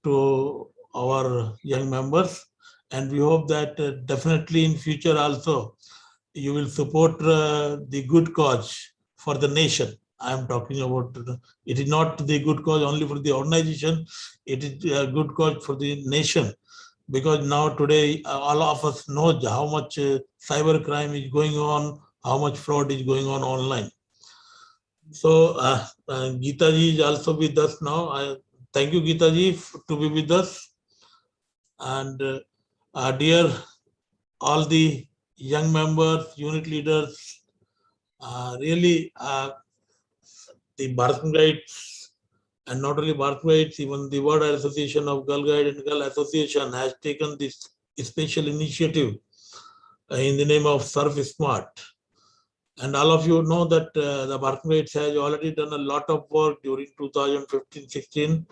to our young members, and we hope that definitely in future also you will support the good cause for the nation. I am talking about it is not the good cause only for the organization, it is a good cause for the nation, because now today all of us know how much cyber crime is going on, how much fraud is going on online. So Geeta ji is also with us now. Thank you, Geeta ji, to be with us. And dear all the young members, unit leaders, really the Bharat Guides, and not only Bharat Guides, even the World Association of Girl Guide and Girl Association has taken this special initiative in the name of Surf Smart. And all of you know that the Bharat Guides has already done a lot of work during 2015-16,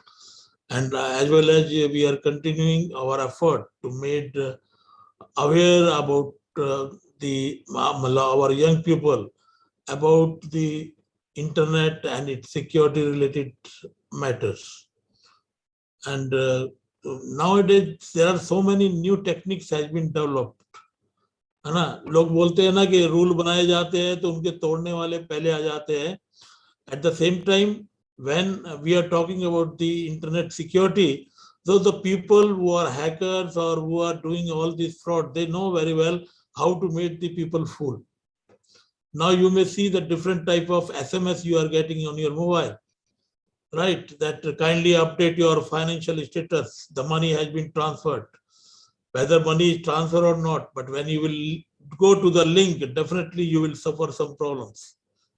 and as well as we are continuing our effort to make aware about our young people about the internet and its security related matters. And nowadays there are so many new techniques has been developed, है ना. लोग बोलते हैं ना कि rule बनाए जाते हैं तो उनके तोड़ने वाले पहले आ जाते हैं. At the same time, when we are talking about the internet security, so the people who are hackers or who are doing all this fraud, they know very well how to make the people fool. Now you may see the different type of SMS you are getting on your mobile, right? That kindly update your financial status. The money has been transferred. Whether money is transferred or not, but when you will go to the link, definitely you will suffer some problems.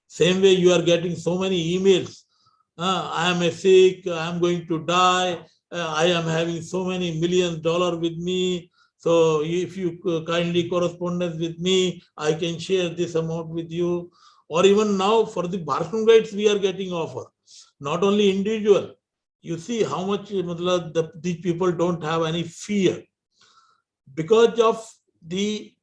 Same way you are getting so many emails. I am sick, I am going to die, I am having so many $millions with me. So if you kindly correspondence with me, I can share this amount with you. Or even now for the Bharat Guides, we are getting offer. Not only individual. You see how much these people don't have any fear. Because of we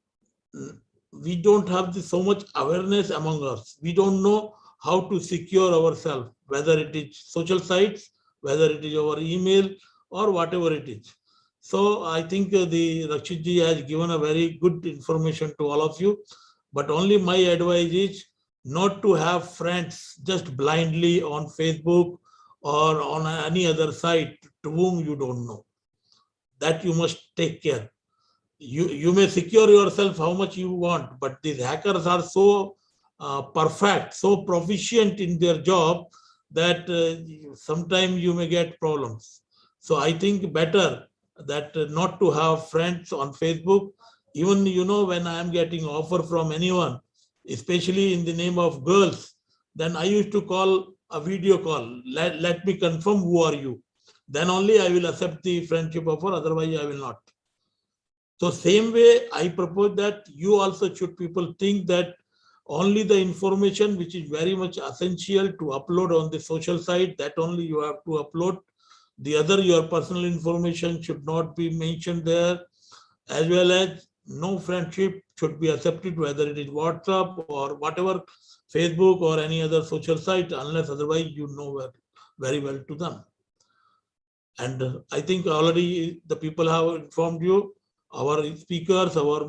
don't have so much awareness among us. We don't know how to secure ourselves, whether it is social sites, whether it is our email or whatever it is. So I think the Rakshit ji has given a very good information to all of you. But only my advice is not to have friends just blindly on Facebook or on any other site to whom you don't know. That you must take care. You may secure yourself how much you want, but these hackers are so perfect, so proficient in their job that sometimes you may get problems. So I think better that not to have friends on Facebook. Even when I am getting offer from anyone, especially in the name of girls, then I used to call a video call. Let me confirm who are you. Then only I will accept the friendship offer, otherwise I will not. So same way, I propose that you also should people think that only the information which is very much essential to upload on the social site, that only you have to upload. The other, your personal information should not be mentioned there, as well as no friendship should be accepted, whether it is WhatsApp or whatever, Facebook or any other social site, unless otherwise you know very well to them. And I think already the people have informed you, our speakers, our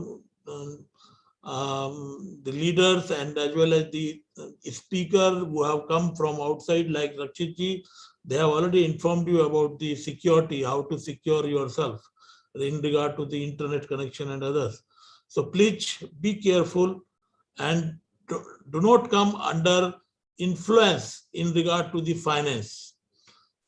the leaders, and as well as the speaker who have come from outside like Rakshit ji, they have already informed you about the security, how to secure yourself in regard to the internet connection and others. So please be careful and do not come under influence in regard to the finance.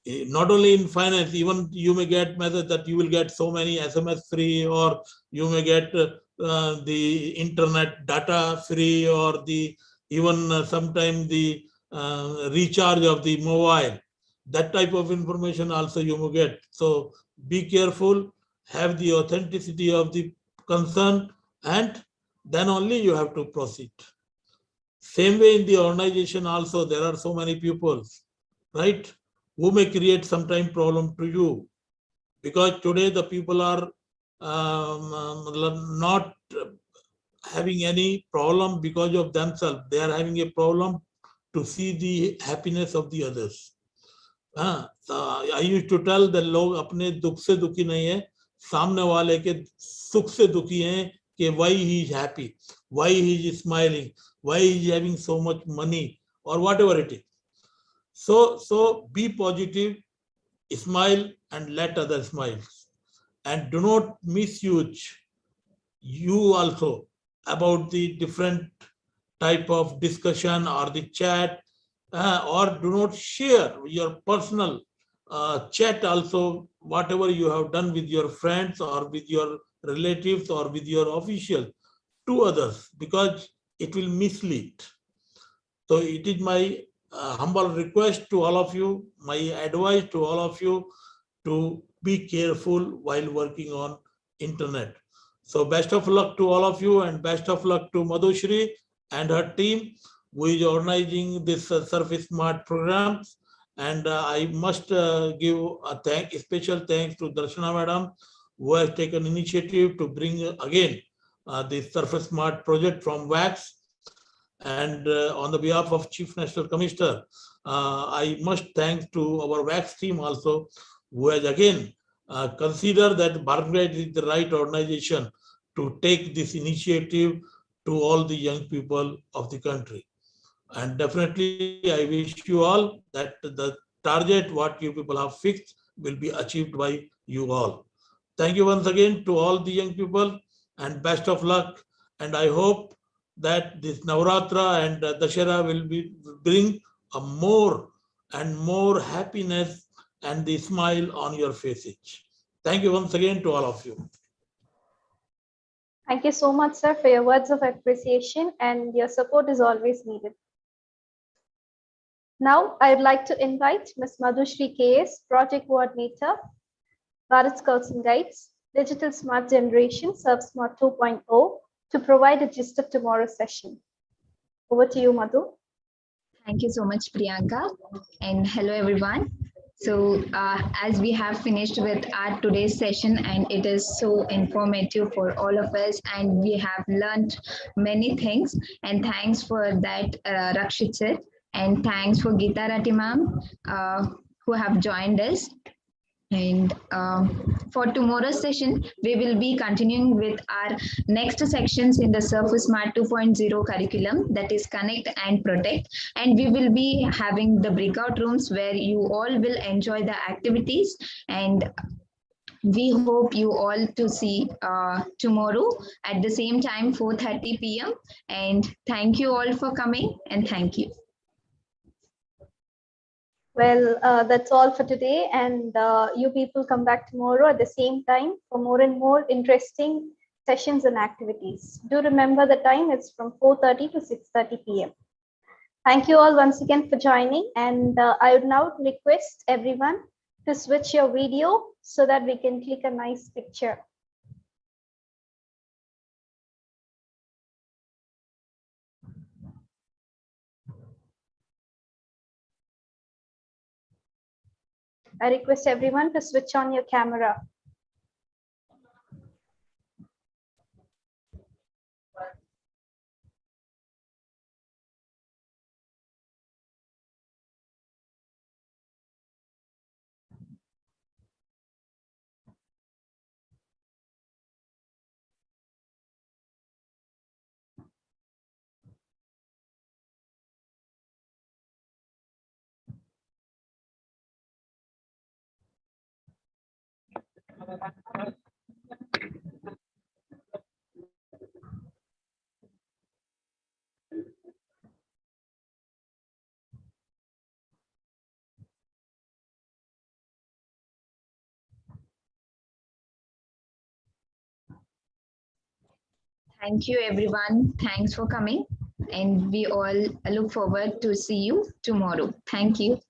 Not only in finance, even you may get message that you will get so many SMS free, or you may get the internet data free, or the even sometime the recharge of the mobile. That type of information also you may get. So be careful, have the authenticity of the concern, and then only you have to proceed. Same way in the organization also, there are so many people, right, who may create sometime problem to you, because today the people are not having any problem because of themselves. They are having a problem to see the happiness of the others. I used to tell that लोग अपने दुख से दुखी नहीं है, सामने वाले के सुख से दुखी हैं कि why he is happy, why he is smiling, why he is having so much money, or whatever it is. So be positive, smile, and let others smile. and do not misuse you also about the different type of discussion or the chat, or do not share your personal chat also, whatever you have done with your friends or with your relatives or with your official to others, because it will mislead. So it is my humble request to all of you, my advice to all of you, to be careful while working on internet. So best of luck to all of you, and best of luck to Madhushri and her team who is organizing this Surface Smart programs. And I must give a special thanks to Darshana Madam, who has taken initiative to bring again the Surface Smart project from WAX. And on the behalf of Chief National Commissioner, I must thank to our WAX team also, who has again considered that BharatGuide is the right organization to take this initiative to all the young people of the country. And definitely, I wish you all that the target what you people have fixed will be achieved by you all. Thank you once again to all the young people, and best of luck. And I hope that this Navratra and Dashera will bring a more and more happiness and the smile on your faces. Thank you once again to all of you. Thank you so much, sir, for your words of appreciation, and your support is always needed. Now, I would like to invite Ms. Madhushri KS, Project Coordinator, Bharat Scouts and Guides, Digital Smart Generation, ServSmart 2.0, to provide a gist of tomorrow's session. Over to you, Madhu. Thank you so much, Priyanka, and hello, everyone. So as we have finished with our today's session, and it is so informative for all of us, and we have learned many things, and thanks for that, Rakshit sir, and thanks for Geeta Rati ma'am, who have joined us. And for tomorrow's session, we will be continuing with our next sections in the Surface Smart 2.0 curriculum, that is Connect and Protect. And we will be having the breakout rooms where you all will enjoy the activities. And we hope you all to see tomorrow at the same time, 4:30 p.m. And thank you all for coming, and thank you. Well, that's all for today, and you people come back tomorrow at the same time for more and more interesting sessions and activities. Do remember the time, it's from 4:30 to 6:30 p.m. Thank you all once again for joining, and I would now request everyone to switch your video so that we can click a nice picture. I request everyone to switch on your camera. Thank you, everyone. Thanks for coming. And we all look forward to see you tomorrow. Thank you.